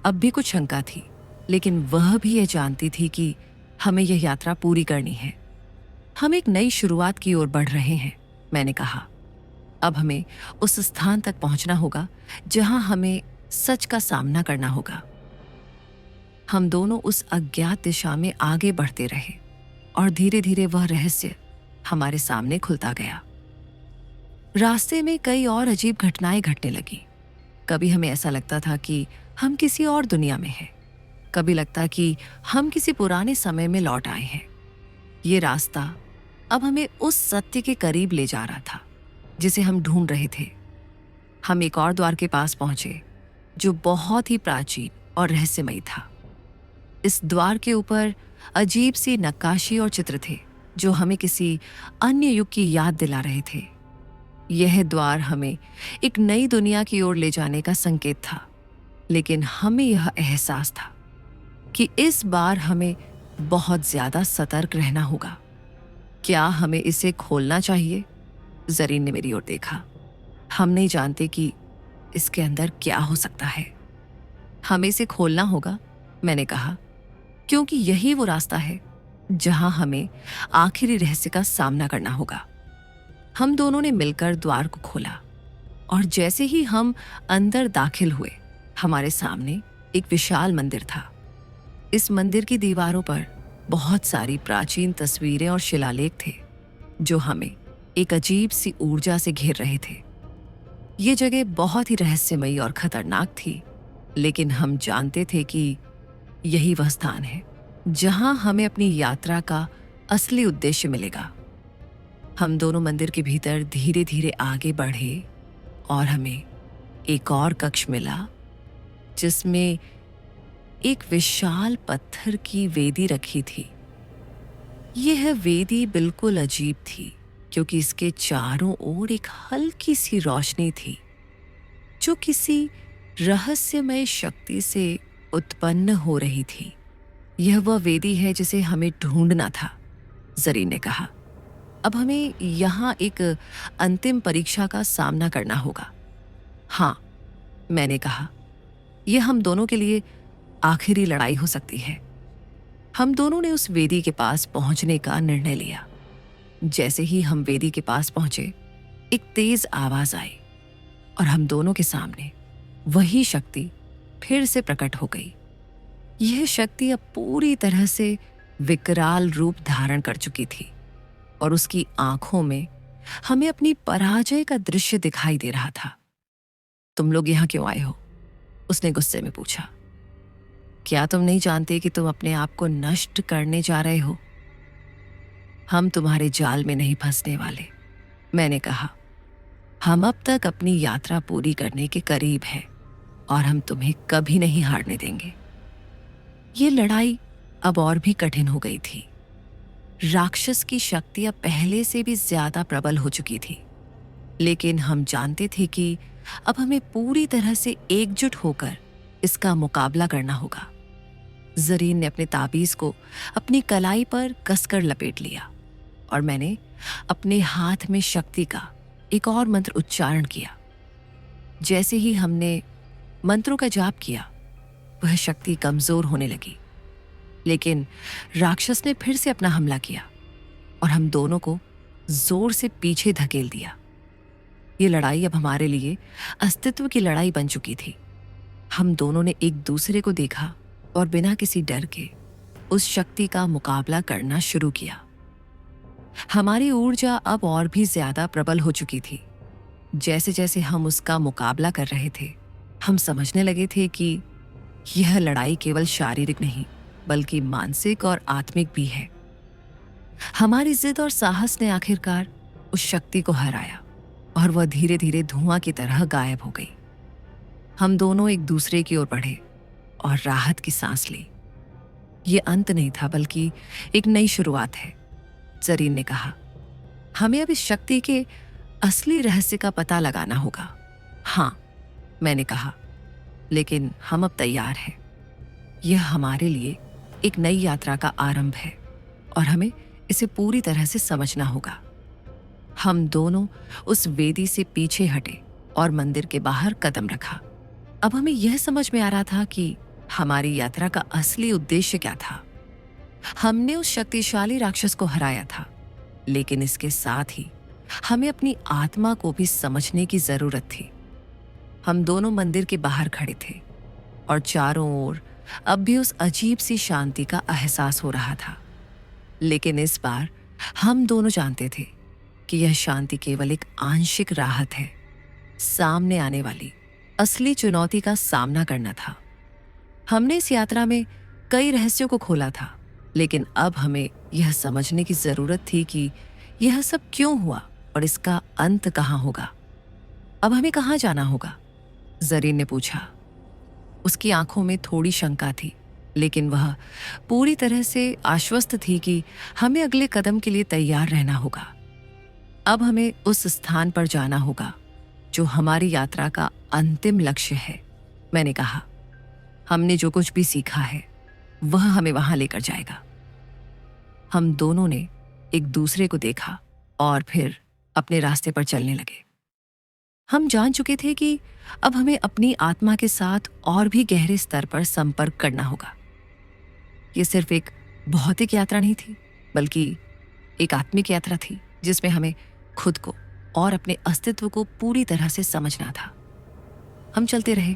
अब भी कुछ शंका थी, लेकिन वह भी ये जानती थी कि हमें यह यात्रा पूरी करनी है। हम एक नई शुरुआत की ओर बढ़ रहे हैं, मैंने कहा। अब हमें उस स्थान तक पहुंचना होगा जहां हमें सच का सामना करना होगा। हम दोनों उस अज्ञात दिशा में आगे बढ़ते रहे और धीरे धीरे वह रहस्य हमारे सामने खुलता गया। रास्ते में कई और अजीब घटनाएं घटने लगी। कभी हमें ऐसा लगता था कि हम किसी और दुनिया में हैं, कभी लगता कि हम किसी पुराने समय में लौट आए हैं। ये रास्ता अब हमें उस सत्य के करीब ले जा रहा था जिसे हम ढूंढ रहे थे। हम एक और द्वार के पास पहुंचे जो बहुत ही प्राचीन और रहस्यमयी था। इस द्वार के ऊपर अजीब सी नक्काशी और चित्र थे जो हमें किसी अन्य युग की याद दिला रहे थे। यह द्वार हमें एक नई दुनिया की ओर ले जाने का संकेत था, लेकिन हमें यह एहसास था कि इस बार हमें बहुत ज्यादा सतर्क रहना होगा। क्या हमें इसे खोलना चाहिए? जरीन ने मेरी ओर देखा। हम नहीं जानते कि इसके अंदर क्या हो सकता है। हमें इसे खोलना होगा, मैंने कहा, क्योंकि यही वो रास्ता है जहां हमें आखिरी रहस्य का सामना करना होगा। हम दोनों ने मिलकर द्वार को खोला और जैसे ही हम अंदर दाखिल हुए, हमारे सामने एक विशाल मंदिर था। इस मंदिर की दीवारों पर बहुत सारी प्राचीन तस्वीरें और शिलालेख थे जो हमें एक अजीब सी ऊर्जा से घेर रहे थे। ये जगह बहुत ही रहस्यमयी और खतरनाक थी, लेकिन हम जानते थे कि यही वह स्थान है जहां हमें अपनी यात्रा का असली उद्देश्य मिलेगा। हम दोनों मंदिर के भीतर धीरे धीरे आगे बढ़े और हमें एक और कक्ष मिला जिसमें एक विशाल पत्थर की वेदी रखी थी। यह वेदी बिल्कुल अजीब थी क्योंकि इसके चारों ओर एक हल्की सी रोशनी थी जो किसी रहस्यमय शक्ति से उत्पन्न हो रही थी। यह वह वेदी है जिसे हमें ढूंढना था, जरीन ने कहा। अब हमें यहाँ एक अंतिम परीक्षा का सामना करना होगा। हाँ, मैंने कहा, यह हम दोनों के लिए आखिरी लड़ाई हो सकती है। हम दोनों ने उस वेदी के पास पहुंचने का निर्णय लिया। जैसे ही हम वेदी के पास पहुंचे, एक तेज आवाज आई और हम दोनों के सामने वही शक्ति फिर से प्रकट हो गई। यह शक्ति अब पूरी तरह से विकराल रूप धारण कर चुकी थी और उसकी आंखों में हमें अपनी पराजय का दृश्य दिखाई दे रहा था। तुम लोग यहां क्यों आए हो? उसने गुस्से में पूछा। क्या तुम नहीं जानते कि तुम अपने आप को नष्ट करने जा रहे हो? हम तुम्हारे जाल में नहीं फंसने वाले, मैंने कहा। हम अब तक अपनी यात्रा पूरी करने के करीब हैं और हम तुम्हें कभी नहीं हारने देंगे। ये लड़ाई अब और भी कठिन हो गई थी। राक्षस की शक्ति अब पहले से भी ज्यादा प्रबल हो चुकी थी, लेकिन हम जानते थे कि अब हमें पूरी तरह से एकजुट होकर इसका मुकाबला करना होगा। जरीन ने अपने ताबीज को अपनी कलाई पर कसकर लपेट लिया और मैंने अपने हाथ में शक्ति का एक और मंत्र उच्चारण किया। जैसे ही हमने मंत्रों का जाप किया, वह शक्ति कमजोर होने लगी, लेकिन राक्षस ने फिर से अपना हमला किया और हम दोनों को जोर से पीछे धकेल दिया। ये लड़ाई अब हमारे लिए अस्तित्व की लड़ाई बन चुकी थी। हम दोनों ने एक दूसरे को देखा और बिना किसी डर के उस शक्ति का मुकाबला करना शुरू किया। हमारी ऊर्जा अब और भी ज्यादा प्रबल हो चुकी थी। जैसे जैसे हम उसका मुकाबला कर रहे थे, हम समझने लगे थे कि यह लड़ाई केवल शारीरिक नहीं बल्कि मानसिक और आत्मिक भी है। हमारी जिद और साहस ने आखिरकार उस शक्ति को हराया और वह धीरे धीरे धुआं की तरह गायब हो गई। हम दोनों एक दूसरे की ओर बढ़े और राहत की सांस ली। ये अंत नहीं था बल्कि एक नई शुरुआत है, जरीन ने कहा। हमें अब इस शक्ति के असली रहस्य का पता लगाना होगा। हाँ, मैंने कहा, लेकिन हम अब तैयार हैं। यह हमारे लिए एक नई यात्रा का आरंभ है और हमें इसे पूरी तरह से समझना होगा। हम दोनों उस वेदी से पीछे हटे और मंदिर के बाहर कदम रखा। अब हमें यह समझ में आ रहा था कि हमारी यात्रा का असली उद्देश्य क्या था। हमने उस शक्तिशाली राक्षस को हराया था, लेकिन इसके साथ ही हमें अपनी आत्मा को भी समझने की जरूरत थी। हम दोनों मंदिर के बाहर खड़े थे और चारों ओर अब भी उस अजीब सी शांति का एहसास हो रहा था। लेकिन इस बार हम दोनों जानते थे कि यह शांति केवल एक आंशिक राहत है। सामने आने वाली असली चुनौती का सामना करना था। हमने इस यात्रा में कई रहस्यों को खोला था, लेकिन अब हमें यह समझने की जरूरत थी कि यह सब क्यों हुआ और इसका अंत कहाँ होगा। अब हमें कहाँ जाना होगा? जरीन ने पूछा। उसकी आंखों में थोड़ी शंका थी, लेकिन वह पूरी तरह से आश्वस्त थी कि हमें अगले कदम के लिए तैयार रहना होगा। अब हमें उस स्थान पर जाना होगा जो हमारी यात्रा का अंतिम लक्ष्य है, मैंने कहा। हमने जो कुछ भी सीखा है वह हमें वहां लेकर जाएगा। हम दोनों ने एक दूसरे को देखा और फिर अपने रास्ते पर चलने लगे। हम जान चुके थे कि अब हमें अपनी आत्मा के साथ और भी गहरे स्तर पर संपर्क करना होगा। ये सिर्फ एक भौतिक यात्रा नहीं थी, बल्कि एक आत्मिक यात्रा थी जिसमें हमें खुद को और अपने अस्तित्व को पूरी तरह से समझना था। हम चलते रहे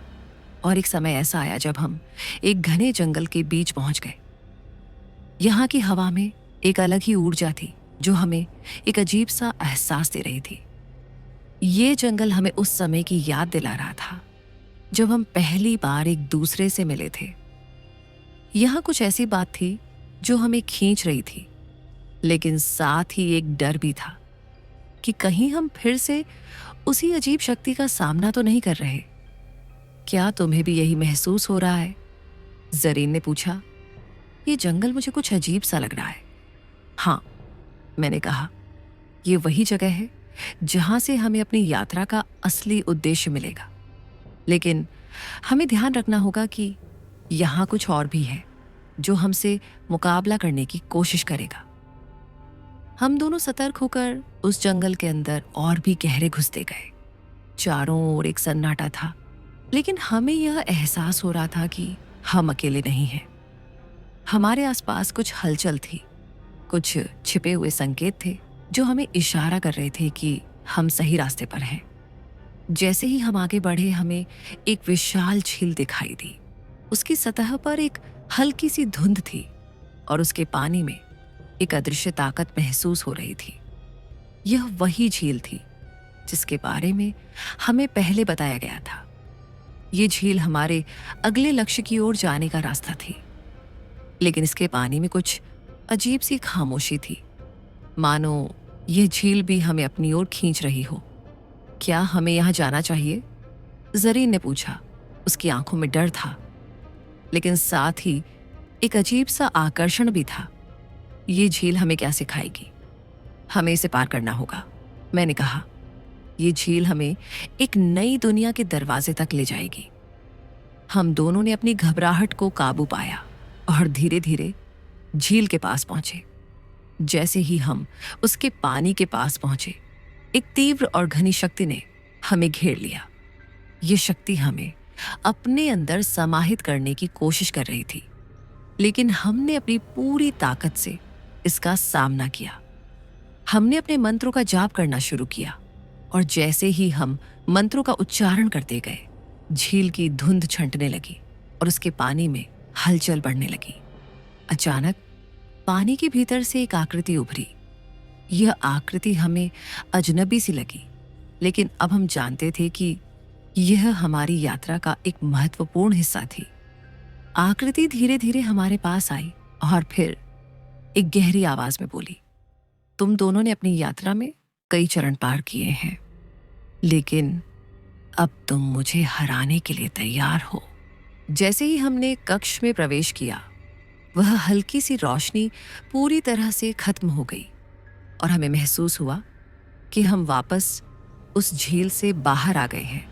और एक समय ऐसा आया जब हम एक घने जंगल के बीच पहुंच गए। यहाँ की हवा में एक अलग ही ऊर्जा थी जो हमें एक अजीब सा एहसास दे रही थी। ये जंगल हमें उस समय की याद दिला रहा था जब हम पहली बार एक दूसरे से मिले थे। यहाँ कुछ ऐसी बात थी जो हमें खींच रही थी, लेकिन साथ ही एक डर भी था कि कहीं हम फिर से उसी अजीब शक्ति का सामना तो नहीं कर रहे। क्या तुम्हें भी यही महसूस हो रहा है? जरीन ने पूछा। ये जंगल मुझे कुछ अजीब सा लग रहा है। हाँ, मैंने कहा, ये वही जगह है जहां से हमें अपनी यात्रा का असली उद्देश्य मिलेगा। लेकिन हमें ध्यान रखना होगा कि यहाँ कुछ और भी है जो हमसे मुकाबला करने की कोशिश करेगा। हम दोनों सतर्क होकर उस जंगल के अंदर और भी गहरे घुसते गए। चारों ओर एक सन्नाटा था, लेकिन हमें यह एहसास हो रहा था कि हम अकेले नहीं हैं। हमारे आसपास कुछ हलचल थी, कुछ छिपे हुए संकेत थे जो हमें इशारा कर रहे थे कि हम सही रास्ते पर हैं। जैसे ही हम आगे बढ़े, हमें एक विशाल झील दिखाई दी। उसकी सतह पर एक हल्की सी धुंध थी और उसके पानी में एक अदृश्य ताकत महसूस हो रही थी। यह वही झील थी जिसके बारे में हमें पहले बताया गया था। ये झील हमारे अगले लक्ष्य की ओर जाने का रास्ता थी, लेकिन इसके पानी में कुछ अजीब सी खामोशी थी, मानो यह झील भी हमें अपनी ओर खींच रही हो। क्या हमें यहाँ जाना चाहिए? जरीन ने पूछा। उसकी आंखों में डर था, लेकिन साथ ही एक अजीब सा आकर्षण भी था। ये झील हमें क्या सिखाएगी? हमें इसे पार करना होगा, मैंने कहा। ये झील हमें एक नई दुनिया के दरवाजे तक ले जाएगी। हम दोनों ने अपनी घबराहट को काबू पाया और धीरे धीरे झील के पास पहुंचे। जैसे ही हम उसके पानी के पास पहुंचे, एक तीव्र और घनी शक्ति ने हमें घेर लिया। ये शक्ति हमें अपने अंदर समाहित करने की कोशिश कर रही थी, लेकिन हमने अपनी पूरी ताकत से इसका सामना किया। हमने अपने मंत्रों का जाप करना शुरू किया और जैसे ही हम मंत्रों का उच्चारण करते गए, झील की धुंध छंटने लगी और उसके पानी में हलचल बढ़ने लगी। अचानक पानी के भीतर से एक आकृति उभरी। यह आकृति हमें अजनबी सी लगी, लेकिन अब हम जानते थे कि यह हमारी यात्रा का एक महत्वपूर्ण हिस्सा थी। आकृति धीरे धीरे हमारे पास आई और फिर एक गहरी आवाज में बोली, तुम दोनों ने अपनी यात्रा में कई चरण पार किए हैं, लेकिन अब तुम मुझे हराने के लिए तैयार हो। जैसे ही हमने कक्ष में प्रवेश किया, वह हल्की सी रोशनी पूरी तरह से खत्म हो गई और हमें महसूस हुआ कि हम वापस उस झील से बाहर आ गए हैं।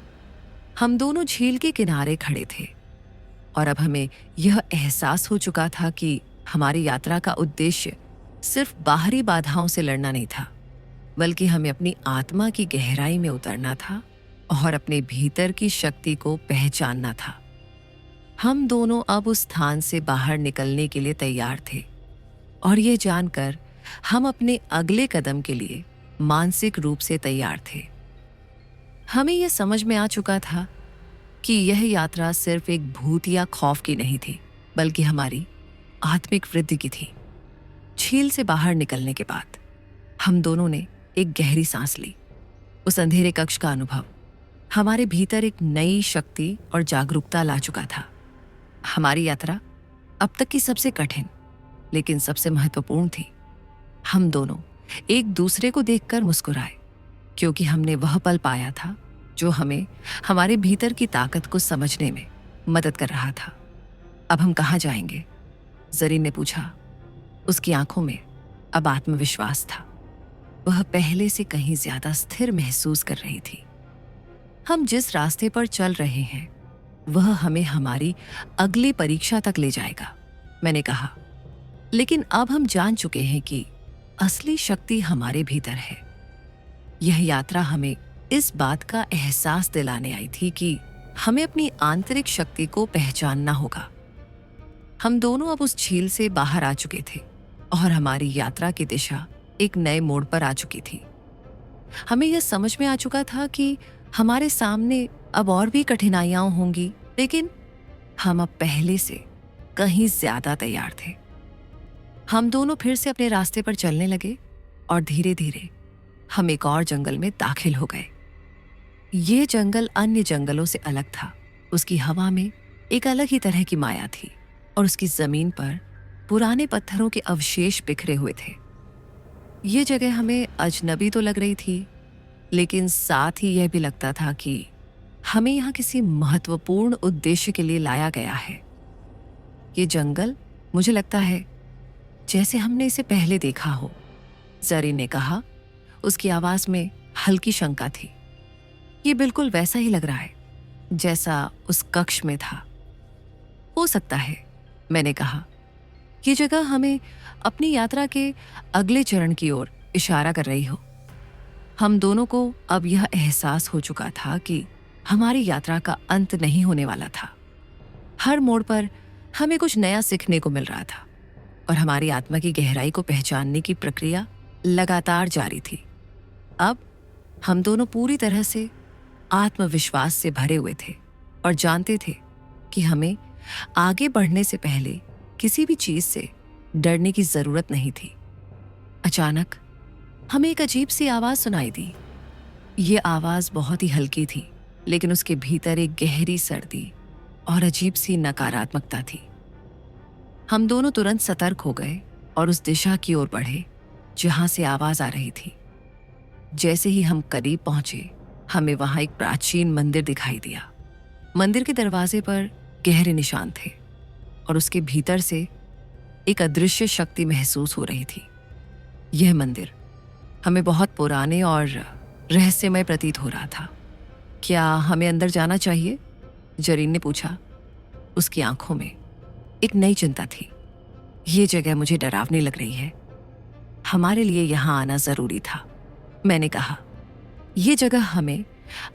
हम दोनों झील के किनारे खड़े थे और अब हमें यह एहसास हो चुका था कि हमारी यात्रा का उद्देश्य सिर्फ बाहरी बाधाओं से लड़ना नहीं था, बल्कि हमें अपनी आत्मा की गहराई में उतरना था और अपने भीतर की शक्ति को पहचानना था। हम दोनों अब उस स्थान से बाहर निकलने के लिए तैयार थे और ये जानकर हम अपने अगले कदम के लिए मानसिक रूप से तैयार थे। हमें यह समझ में आ चुका था कि यह यात्रा सिर्फ एक भूत या खौफ की नहीं थी, बल्कि हमारी आत्मिक वृद्धि की थी। झील से बाहर निकलने के बाद हम दोनों ने एक गहरी सांस ली। उस अंधेरे कक्ष का अनुभव हमारे भीतर एक नई शक्ति और जागरूकता ला चुका था। हमारी यात्रा अब तक की सबसे कठिन लेकिन सबसे महत्वपूर्ण थी। हम दोनों एक दूसरे को देखकर मुस्कुराए, क्योंकि हमने वह पल पाया था जो हमें हमारे भीतर की ताकत को समझने में मदद कर रहा था। अब हम कहाँ जाएंगे? जरीन ने पूछा। उसकी आंखों में अब आत्मविश्वास था। वह पहले से कहीं ज्यादा स्थिर महसूस कर रही थी। हम जिस रास्ते पर चल रहे हैं वह हमें हमारी अगली परीक्षा तक ले जाएगा, मैंने कहा। लेकिन अब हम जान चुके हैं कि असली शक्ति हमारे भीतर है। यह यात्रा हमें इस बात का एहसास दिलाने आई थी कि हमें अपनी आंतरिक शक्ति को पहचानना होगा। हम दोनों अब उस झील से बाहर आ चुके थे और हमारी यात्रा की दिशा एक नए मोड़ पर आ चुकी थी। हमें यह समझ में आ चुका था कि हमारे सामने अब और भी कठिनाइयां होंगी, लेकिन हम अब पहले से कहीं ज्यादा तैयार थे। हम दोनों फिर से अपने रास्ते पर चलने लगे और धीरे धीरे हम एक और जंगल में दाखिल हो गए। ये जंगल अन्य जंगलों से अलग था। उसकी हवा में एक अलग ही तरह की माया थी और उसकी जमीन पर पुराने पत्थरों के अवशेष बिखरे हुए थे। ये जगह हमें अजनबी तो लग रही थी, लेकिन साथ ही यह भी लगता था कि हमें यहाँ किसी महत्वपूर्ण उद्देश्य के लिए लाया गया है। ये जंगल मुझे लगता है जैसे हमने इसे पहले देखा हो, जरीन ने कहा। उसकी आवाज में हल्की शंका थी। ये बिल्कुल वैसा ही लग रहा है जैसा उस कक्ष में था। हो सकता है, मैंने कहा। ये जगह हमें अपनी यात्रा के अगले चरण की ओर इशारा कर रही हो। हम दोनों को अब यह एहसास हो चुका था कि हमारी यात्रा का अंत नहीं होने वाला था। हर मोड़ पर हमें कुछ नया सीखने को मिल रहा था और हमारी आत्मा की गहराई को पहचानने की प्रक्रिया लगातार जारी थी। अब हम दोनों पूरी तरह से आत्मविश्वास से भरे हुए थे और जानते थे कि हमें आगे बढ़ने से पहले किसी भी चीज से डरने की जरूरत नहीं थी। अचानक हमें एक अजीब सी आवाज सुनाई दी। ये आवाज बहुत ही हल्की थी, लेकिन उसके भीतर एक गहरी सर्दी और अजीब सी नकारात्मकता थी। हम दोनों तुरंत सतर्क हो गए और उस दिशा की ओर बढ़े जहां से आवाज आ रही थी। जैसे ही हम करीब पहुंचे, हमें वहां एक प्राचीन मंदिर दिखाई दिया। मंदिर के दरवाजे पर गहरे निशान थे और उसके भीतर से एक अदृश्य शक्ति महसूस हो रही थी। यह मंदिर हमें बहुत पुराने और रहस्यमय प्रतीत हो रहा था। क्या हमें अंदर जाना चाहिए? जरीन ने पूछा। उसकी आंखों में एक नई चिंता थी। ये जगह मुझे डरावनी लग रही है। हमारे लिए यहाँ आना जरूरी था, मैंने कहा। ये जगह हमें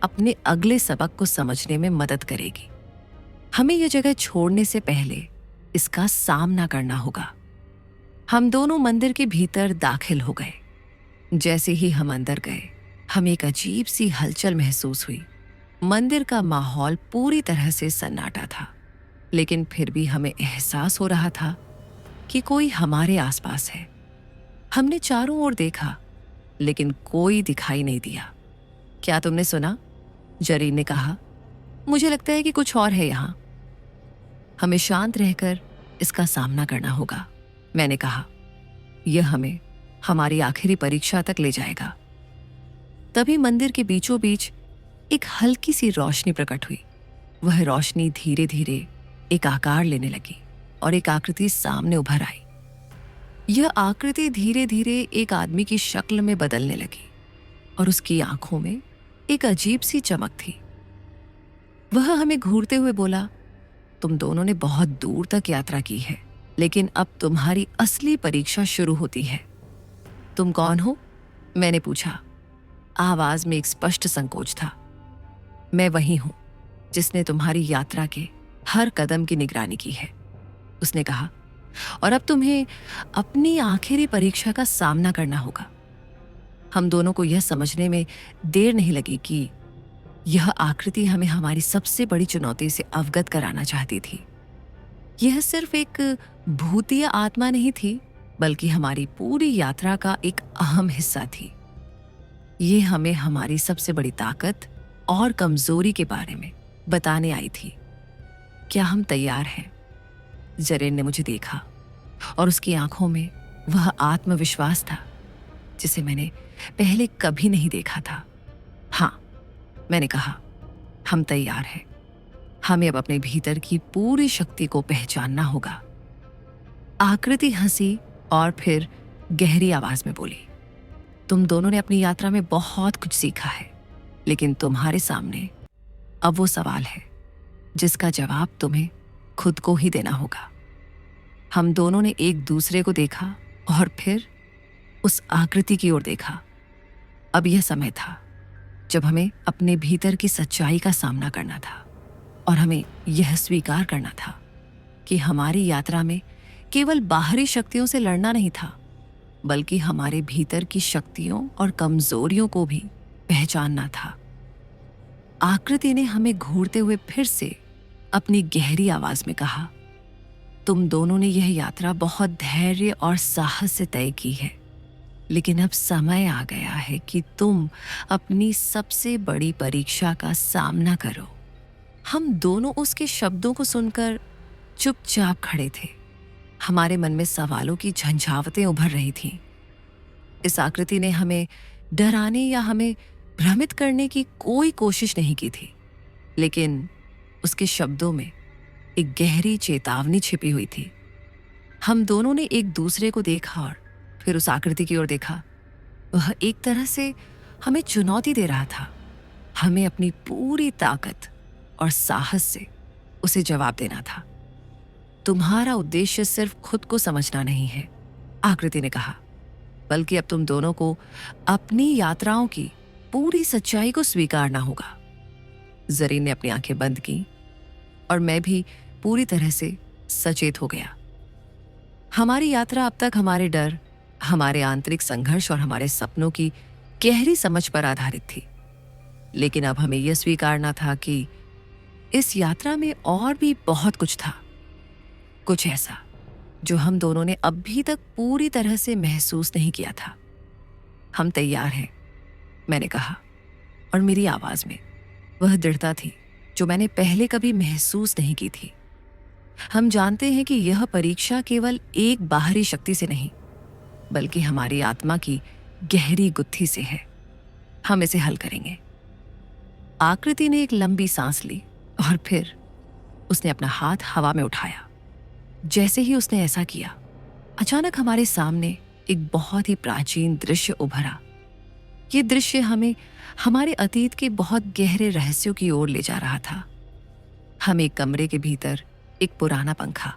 अपने अगले सबक को समझने में मदद करेगी। हमें यह जगह छोड़ने से पहले इसका सामना करना होगा। हम दोनों मंदिर के भीतर दाखिल हो गए। जैसे ही हम अंदर गए, हमें एक अजीब सी हलचल महसूस हुई। मंदिर का माहौल पूरी तरह से सन्नाटा था, लेकिन फिर भी हमें एहसास हो रहा था कि कोई हमारे आसपास है। हमने चारों ओर देखा, लेकिन कोई दिखाई नहीं दिया। क्या तुमने सुना? जरीन ने कहा। मुझे लगता है कि कुछ और है यहाँ। हमें शांत रहकर इसका सामना करना होगा, मैंने कहा। यह हमें हमारी आखिरी परीक्षा तक ले जाएगा। तभी मंदिर के बीचों बीच एक हल्की सी रोशनी प्रकट हुई। वह रोशनी धीरे धीरे एक आकार लेने लगी और एक आकृति सामने उभर आई। यह आकृति धीरे धीरे एक आदमी की शक्ल में बदलने लगी और उसकी आंखों में एक अजीब सी चमक थी। वह हमें घूरते हुए बोला, तुम दोनों ने बहुत दूर तक यात्रा की है, लेकिन अब तुम्हारी असली परीक्षा शुरू होती है। तुम कौन हो? मैंने पूछा। आवाज में एक स्पष्ट संकोच था। मैं वही हूं जिसने तुम्हारी यात्रा के हर कदम की निगरानी की है, उसने कहा। और अब तुम्हें अपनी आखिरी परीक्षा का सामना करना होगा। हम दोनों को यह समझने में देर नहीं लगी कि यह आकृति हमें हमारी सबसे बड़ी चुनौती से अवगत कराना चाहती थी। यह सिर्फ एक भूतीय आत्मा नहीं थी, बल्कि हमारी पूरी यात्रा का एक अहम हिस्सा थी। ये हमें हमारी सबसे बड़ी ताकत और कमजोरी के बारे में बताने आई थी। क्या हम तैयार हैं? जरीन ने मुझे देखा और उसकी आंखों में वह आत्मविश्वास था जिसे मैंने पहले कभी नहीं देखा था। हाँ, मैंने कहा, हम तैयार हैं। हमें अब अपने भीतर की पूरी शक्ति को पहचानना होगा। आकृति हंसी और फिर गहरी आवाज में बोली, तुम दोनों ने अपनी यात्रा में बहुत कुछ सीखा है, लेकिन तुम्हारे सामने अब वो सवाल है जिसका जवाब तुम्हें खुद को ही देना होगा। हम दोनों ने एक दूसरे को देखा और फिर उस आकृति की ओर देखा। अब यह समय था जब हमें अपने भीतर की सच्चाई का सामना करना था और हमें यह स्वीकार करना था कि हमारी यात्रा में केवल बाहरी शक्तियों से लड़ना नहीं था, बल्कि हमारे भीतर की शक्तियों और कमजोरियों को भी पहचानना था। आकृति ने हमें घूरते हुए फिर से अपनी गहरी आवाज में कहा, तुम दोनों ने यह यात्रा बहुत धैर्य और साहस से तय की है, लेकिन अब समय आ गया है कि तुम अपनी सबसे बड़ी परीक्षा का सामना करो। हम दोनों उसके शब्दों को सुनकर चुपचाप खड़े थे। हमारे मन में सवालों की झंझावतें उभर रही थीं। इस आकृति ने हमें डराने या हमें भ्रमित करने की कोई कोशिश नहीं की थी, लेकिन उसके शब्दों में एक गहरी चेतावनी छिपी हुई थी। हम दोनों ने एक दूसरे को देखा और फिर उस आकृति की ओर देखा। वह एक तरह से हमें चुनौती दे रहा था। हमें अपनी पूरी ताकत और साहस से उसे जवाब देना था। तुम्हारा उद्देश्य सिर्फ खुद को समझना नहीं है, आकृति ने कहा, बल्कि अब तुम दोनों को अपनी यात्राओं की पूरी सच्चाई को स्वीकारना होगा। जरीन ने अपनी आंखें बंद की और मैं भी पूरी तरह से सचेत हो गया। हमारी यात्रा अब तक हमारे डर, हमारे आंतरिक संघर्ष और हमारे सपनों की गहरी समझ पर आधारित थी, लेकिन अब हमें यह स्वीकारना था कि इस यात्रा में और भी बहुत कुछ था, कुछ ऐसा जो हम दोनों ने अभी तक पूरी तरह से महसूस नहीं किया था। हम तैयार हैं, मैंने कहा, और मेरी आवाज में वह दृढ़ता थी जो मैंने पहले कभी महसूस नहीं की थी। हम जानते हैं कि यह परीक्षा केवल एक बाहरी शक्ति से नहीं, बल्कि हमारी आत्मा की गहरी गुत्थी से है। हम इसे हल करेंगे। आकृति ने एक लंबी सांस ली और फिर उसने अपना हाथ हवा में उठाया। जैसे ही उसने ऐसा किया, अचानक हमारे सामने एक बहुत ही प्राचीन दृश्य उभरा। ये दृश्य हमें हमारे अतीत के बहुत गहरे रहस्यों की ओर ले जा रहा था। हम एक कमरे के भीतर एक पुराना पंखा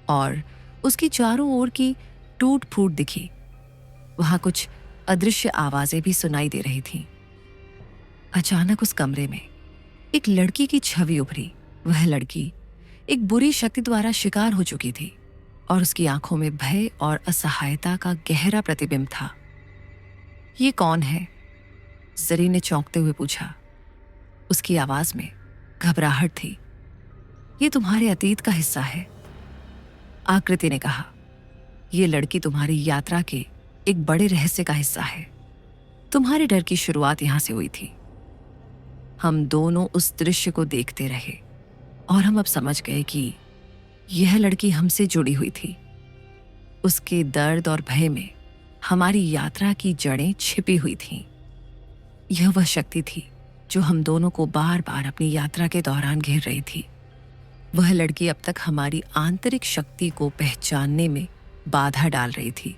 और उसकी चारों ओर की टूट फूट दिखी। वहां कुछ अदृश्य आवाजें भी सुनाई दे रही थीं। अचानक उस कमरे में एक लड़की की छवि उभरी। वह लड़की एक बुरी शक्ति द्वारा शिकार हो चुकी थी और उसकी आंखों में भय और असहायता का गहरा प्रतिबिंब था। ये कौन है? जरीन ने चौंकते हुए पूछा। उसकी आवाज में घबराहट थी। ये तुम्हारे अतीत का हिस्सा है, आकृति ने कहा। ये लड़की तुम्हारी यात्रा के एक बड़े रहस्य का हिस्सा है। तुम्हारे डर की शुरुआत यहां से हुई थी। हम दोनों उस दृश्य को देखते रहे और हम अब समझ गए कि यह लड़की हमसे जुड़ी हुई थी। उसके दर्द और भय में हमारी यात्रा की जड़ें छिपी हुई थीं। यह वह शक्ति थी जो हम दोनों को बार बार अपनी यात्रा के दौरान घेर रही थी। वह लड़की अब तक हमारी आंतरिक शक्ति को पहचानने में बाधा डाल रही थी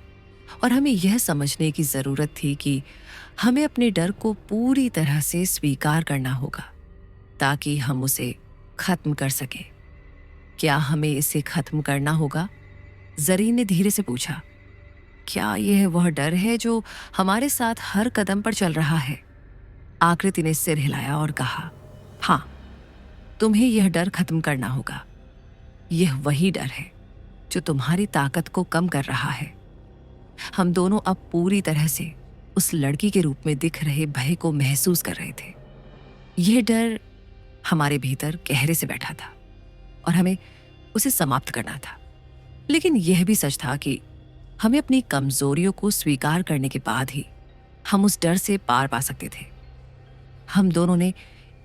और हमें यह समझने की जरूरत थी कि हमें अपने डर को पूरी तरह से स्वीकार करना होगा ताकि हम उसे खत्म कर सकें। क्या हमें इसे खत्म करना होगा? जरीन ने धीरे से पूछा। क्या यह वह डर है जो हमारे साथ हर कदम पर चल रहा है? आकृति ने सिर हिलाया और कहा, हाँ, तुम्हें यह डर खत्म करना होगा। यह वही डर है जो तुम्हारी ताकत को कम कर रहा है। हम दोनों अब पूरी तरह से उस लड़की के रूप में दिख रहे भय को महसूस कर रहे थे। यह डर हमारे भीतर गहरे से बैठा था और हमें उसे समाप्त करना था। लेकिन यह भी सच था कि हमें अपनी कमजोरियों को स्वीकार करने के बाद ही हम उस डर से पार पा सकते थे। हम दोनों ने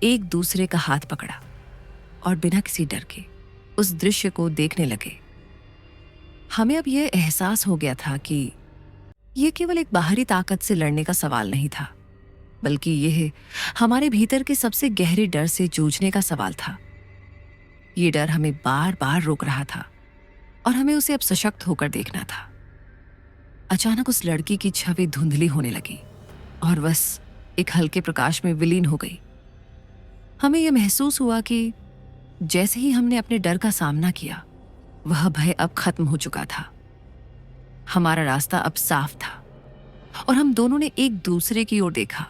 एक दूसरे का हाथ पकड़ा और बिना किसी डर के उस दृश्य को देखने लगे। हमें अब यह एहसास हो गया था कि यह केवल एक बाहरी ताकत से लड़ने का सवाल नहीं था, बल्कि यह हमारे भीतर के सबसे गहरे डर से जूझने का सवाल था। ये डर हमें बार बार रोक रहा था और हमें उसे अब सशक्त होकर देखना था। अचानक उस लड़की की छवि धुंधली होने लगी और बस एक हल्के प्रकाश में विलीन हो गई। हमें यह महसूस हुआ कि जैसे ही हमने अपने डर का सामना किया, वह भय अब खत्म हो चुका था। हमारा रास्ता अब साफ था और हम दोनों ने एक दूसरे की ओर देखा,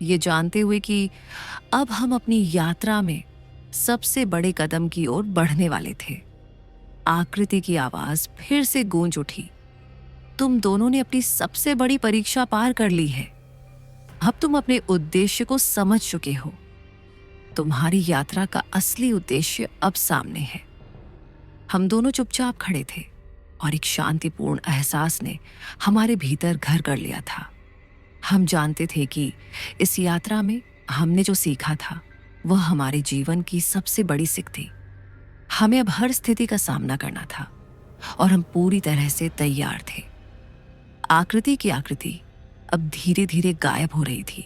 ये जानते हुए कि अब हम अपनी यात्रा में सबसे बड़े कदम की ओर बढ़ने वाले थे। आकृति की आवाज फिर से गूंज उठी। तुम दोनों ने अपनी सबसे बड़ी परीक्षा पार कर ली है। अब तुम अपने उद्देश्य को समझ चुके हो। तुम्हारी यात्रा का असली उद्देश्य अब सामने है। हम दोनों चुपचाप खड़े थे और एक शांतिपूर्ण एहसास ने हमारे भीतर घर कर लिया था। हम जानते थे कि इस यात्रा में हमने जो सीखा था वह हमारे जीवन की सबसे बड़ी सीख थी। हमें अब हर स्थिति का सामना करना था और हम पूरी तरह से तैयार थे। आकृति की आकृति अब धीरे धीरे गायब हो रही थी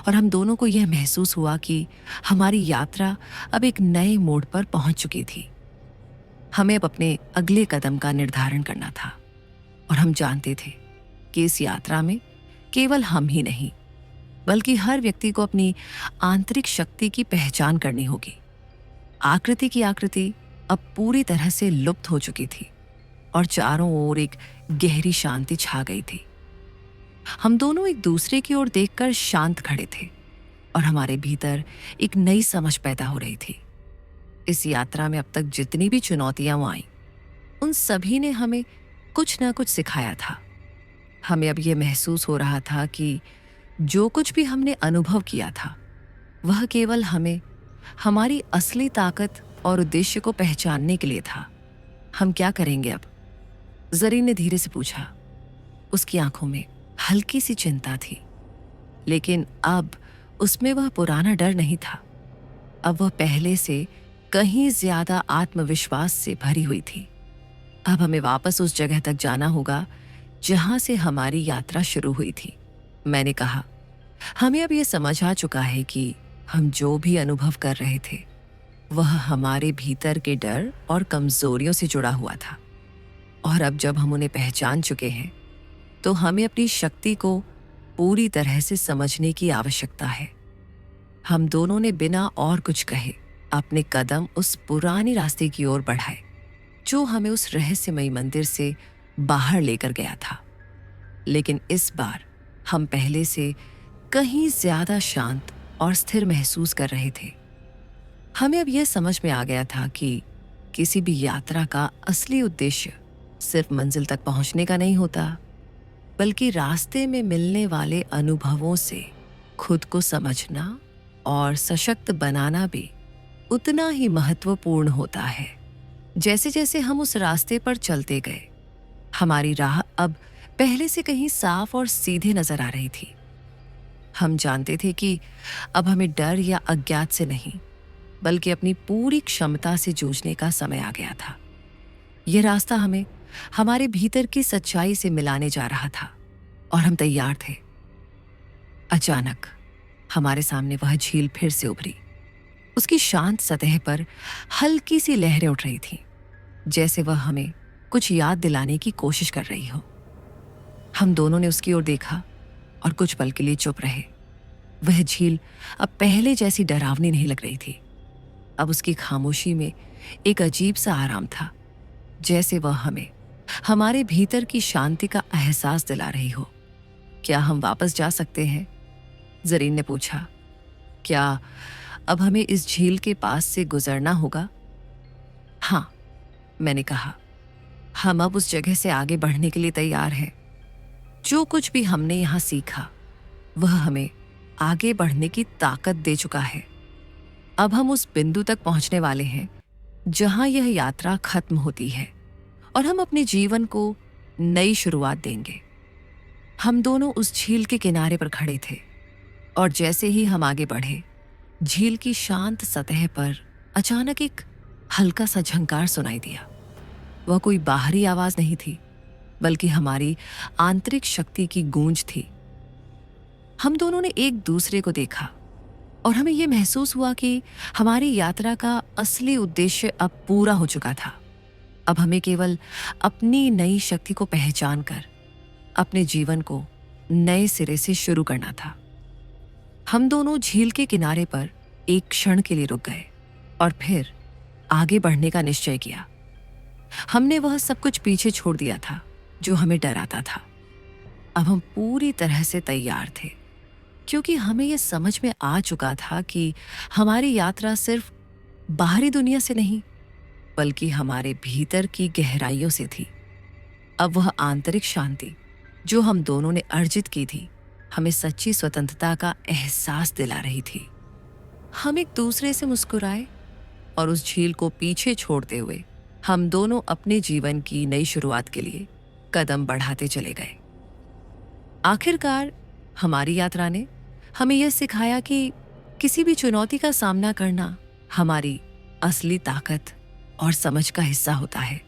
और हम दोनों को यह महसूस हुआ कि हमारी यात्रा अब एक नए मोड़ पर पहुंच चुकी थी। हमें अब अपने अगले कदम का निर्धारण करना था और हम जानते थे कि इस यात्रा में केवल हम ही नहीं, बल्कि हर व्यक्ति को अपनी आंतरिक शक्ति की पहचान करनी होगी। आकृति की आकृति अब पूरी तरह से लुप्त हो चुकी थी और चारों ओर एक गहरी शांति छा गई थी। हम दोनों एक दूसरे की ओर देखकर शांत खड़े थे और हमारे भीतर एक नई समझ पैदा हो रही थी। इस यात्रा में अब तक जितनी भी चुनौतियां आईं, उन सभी ने हमें कुछ न कुछ सिखाया था। हमें अब यह महसूस हो रहा था कि जो कुछ भी हमने अनुभव किया था वह केवल हमें हमारी असली ताकत और उद्देश्य को पहचानने के लिए था। हम क्या करेंगे अब? जरीन ने धीरे से पूछा। उसकी आंखों में हल्की सी चिंता थी, लेकिन अब उसमें वह पुराना डर नहीं था। अब वह पहले से कहीं ज्यादा आत्मविश्वास से भरी हुई थी। अब हमें वापस उस जगह तक जाना होगा जहां से हमारी यात्रा शुरू हुई थी। मैंने कहा, हमें अब यह समझ आ चुका है कि हम जो भी अनुभव कर रहे थे वह हमारे भीतर के डर और कमजोरियों से जुड़ा हुआ था, और अब जब हम उन्हें पहचान चुके हैं तो हमें अपनी शक्ति को पूरी तरह से समझने की आवश्यकता है। हम दोनों ने बिना और कुछ कहे अपने कदम उस पुराने रास्ते की ओर बढ़ाए जो हमें उस रहस्यमयी मंदिर से बाहर लेकर गया था। लेकिन इस बार हम पहले से कहीं ज्यादा शांत और स्थिर महसूस कर रहे थे। हमें अब यह समझ में आ गया था कि किसी भी यात्रा का असली उद्देश्य सिर्फ मंजिल तक पहुंचने का नहीं होता, बल्कि रास्ते में मिलने वाले अनुभवों से खुद को समझना और सशक्त बनाना भी उतना ही महत्वपूर्ण होता है। जैसे जैसे हम उस रास्ते पर चलते गए, हमारी राह अब पहले से कहीं साफ और सीधे नजर आ रही थी। हम जानते थे कि अब हमें डर या अज्ञात से नहीं, बल्कि अपनी पूरी क्षमता से जूझने का समय आ गया था। यह रास्ता हमें हमारे भीतर की सच्चाई से मिलाने जा रहा था और हम तैयार थे। अचानक हमारे सामने वह झील फिर से उभरी। उसकी शांत सतह पर हल्की सी लहरें उठ रही थीं, जैसे वह हमें कुछ याद दिलाने की कोशिश कर रही हो। हम दोनों ने उसकी ओर देखा और कुछ पल के लिए चुप रहे। वह झील अब पहले जैसी डरावनी नहीं लग रही थी। अब उसकी खामोशी में एक अजीब सा आराम था, जैसे वह हमें हमारे भीतर की शांति का एहसास दिला रही हो। क्या हम वापस जा सकते हैं? जरीन ने पूछा। क्या अब हमें इस झील के पास से गुजरना होगा? हाँ, मैंने कहा। हम अब उस जगह से आगे बढ़ने के लिए तैयार हैं। जो कुछ भी हमने यहां सीखा, वह हमें आगे बढ़ने की ताकत दे चुका है। अब हम उस बिंदु तक पहुंचने वाले हैं जहां यह यात्रा खत्म होती है और हम अपने जीवन को नई शुरुआत देंगे। हम दोनों उस झील के किनारे पर खड़े थे और जैसे ही हम आगे बढ़े, झील की शांत सतह पर अचानक एक हल्का सा झंकार सुनाई दिया। वह कोई बाहरी आवाज नहीं थी, बल्कि हमारी आंतरिक शक्ति की गूंज थी। हम दोनों ने एक दूसरे को देखा और हमें यह महसूस हुआ कि हमारी यात्रा का असली उद्देश्य अब पूरा हो चुका था। अब हमें केवल अपनी नई शक्ति को पहचान कर अपने जीवन को नए सिरे से शुरू करना था। हम दोनों झील के किनारे पर एक क्षण के लिए रुक गए और फिर आगे बढ़ने का निश्चय किया। हमने वह सब कुछ पीछे छोड़ दिया था जो हमें डराता था। अब हम पूरी तरह से तैयार थे, क्योंकि हमें यह समझ में आ चुका था कि हमारी यात्रा सिर्फ बाहरी दुनिया से नहीं, बल्कि हमारे भीतर की गहराइयों से थी। अब वह आंतरिक शांति जो हम दोनों ने अर्जित की थी, हमें सच्ची स्वतंत्रता का एहसास दिला रही थी। हम एक दूसरे से मुस्कुराए और उस झील को पीछे छोड़ते हुए हम दोनों अपने जीवन की नई शुरुआत के लिए कदम बढ़ाते चले गए। आखिरकार हमारी यात्रा ने हमें यह सिखाया कि किसी भी चुनौती का सामना करना हमारी असली ताकत और समझ का हिस्सा होता है।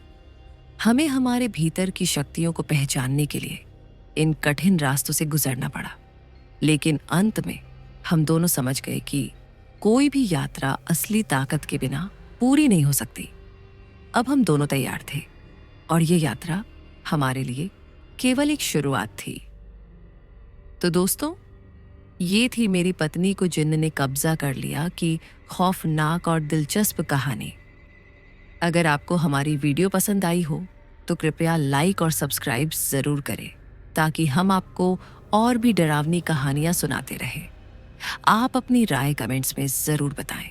हमें हमारे भीतर की शक्तियों को पहचानने के लिए इन कठिन रास्तों से गुजरना पड़ा, लेकिन अंत में हम दोनों समझ गए कि कोई भी यात्रा असली ताकत के बिना पूरी नहीं हो सकती। अब हम दोनों तैयार थे और ये यात्रा हमारे लिए केवल एक शुरुआत थी। तो दोस्तों, ये थी मेरी पत्नी को जिन्न ने कब्जा कर लिया कि खौफनाक और दिलचस्प कहानी। अगर आपको हमारी वीडियो पसंद आई हो तो कृपया लाइक और सब्सक्राइब जरूर करें, ताकि हम आपको और भी डरावनी कहानियां सुनाते रहें। आप अपनी राय कमेंट्स में जरूर बताएं।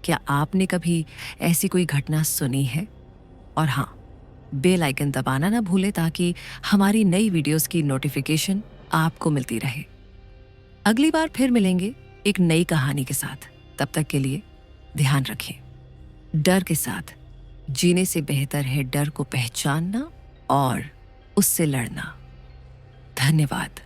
क्या आपने कभी ऐसी कोई घटना सुनी है? और हाँ, बेल आइकन दबाना ना भूलें ताकि हमारी नई वीडियोस की नोटिफिकेशन आपको मिलती रहे। अगली बार फिर मिलेंगे एक नई कहानी के साथ। तब तक के लिए ध्यान रखें। डर के साथ जीने से बेहतर है डर को पहचानना और उससे लड़ना। धन्यवाद।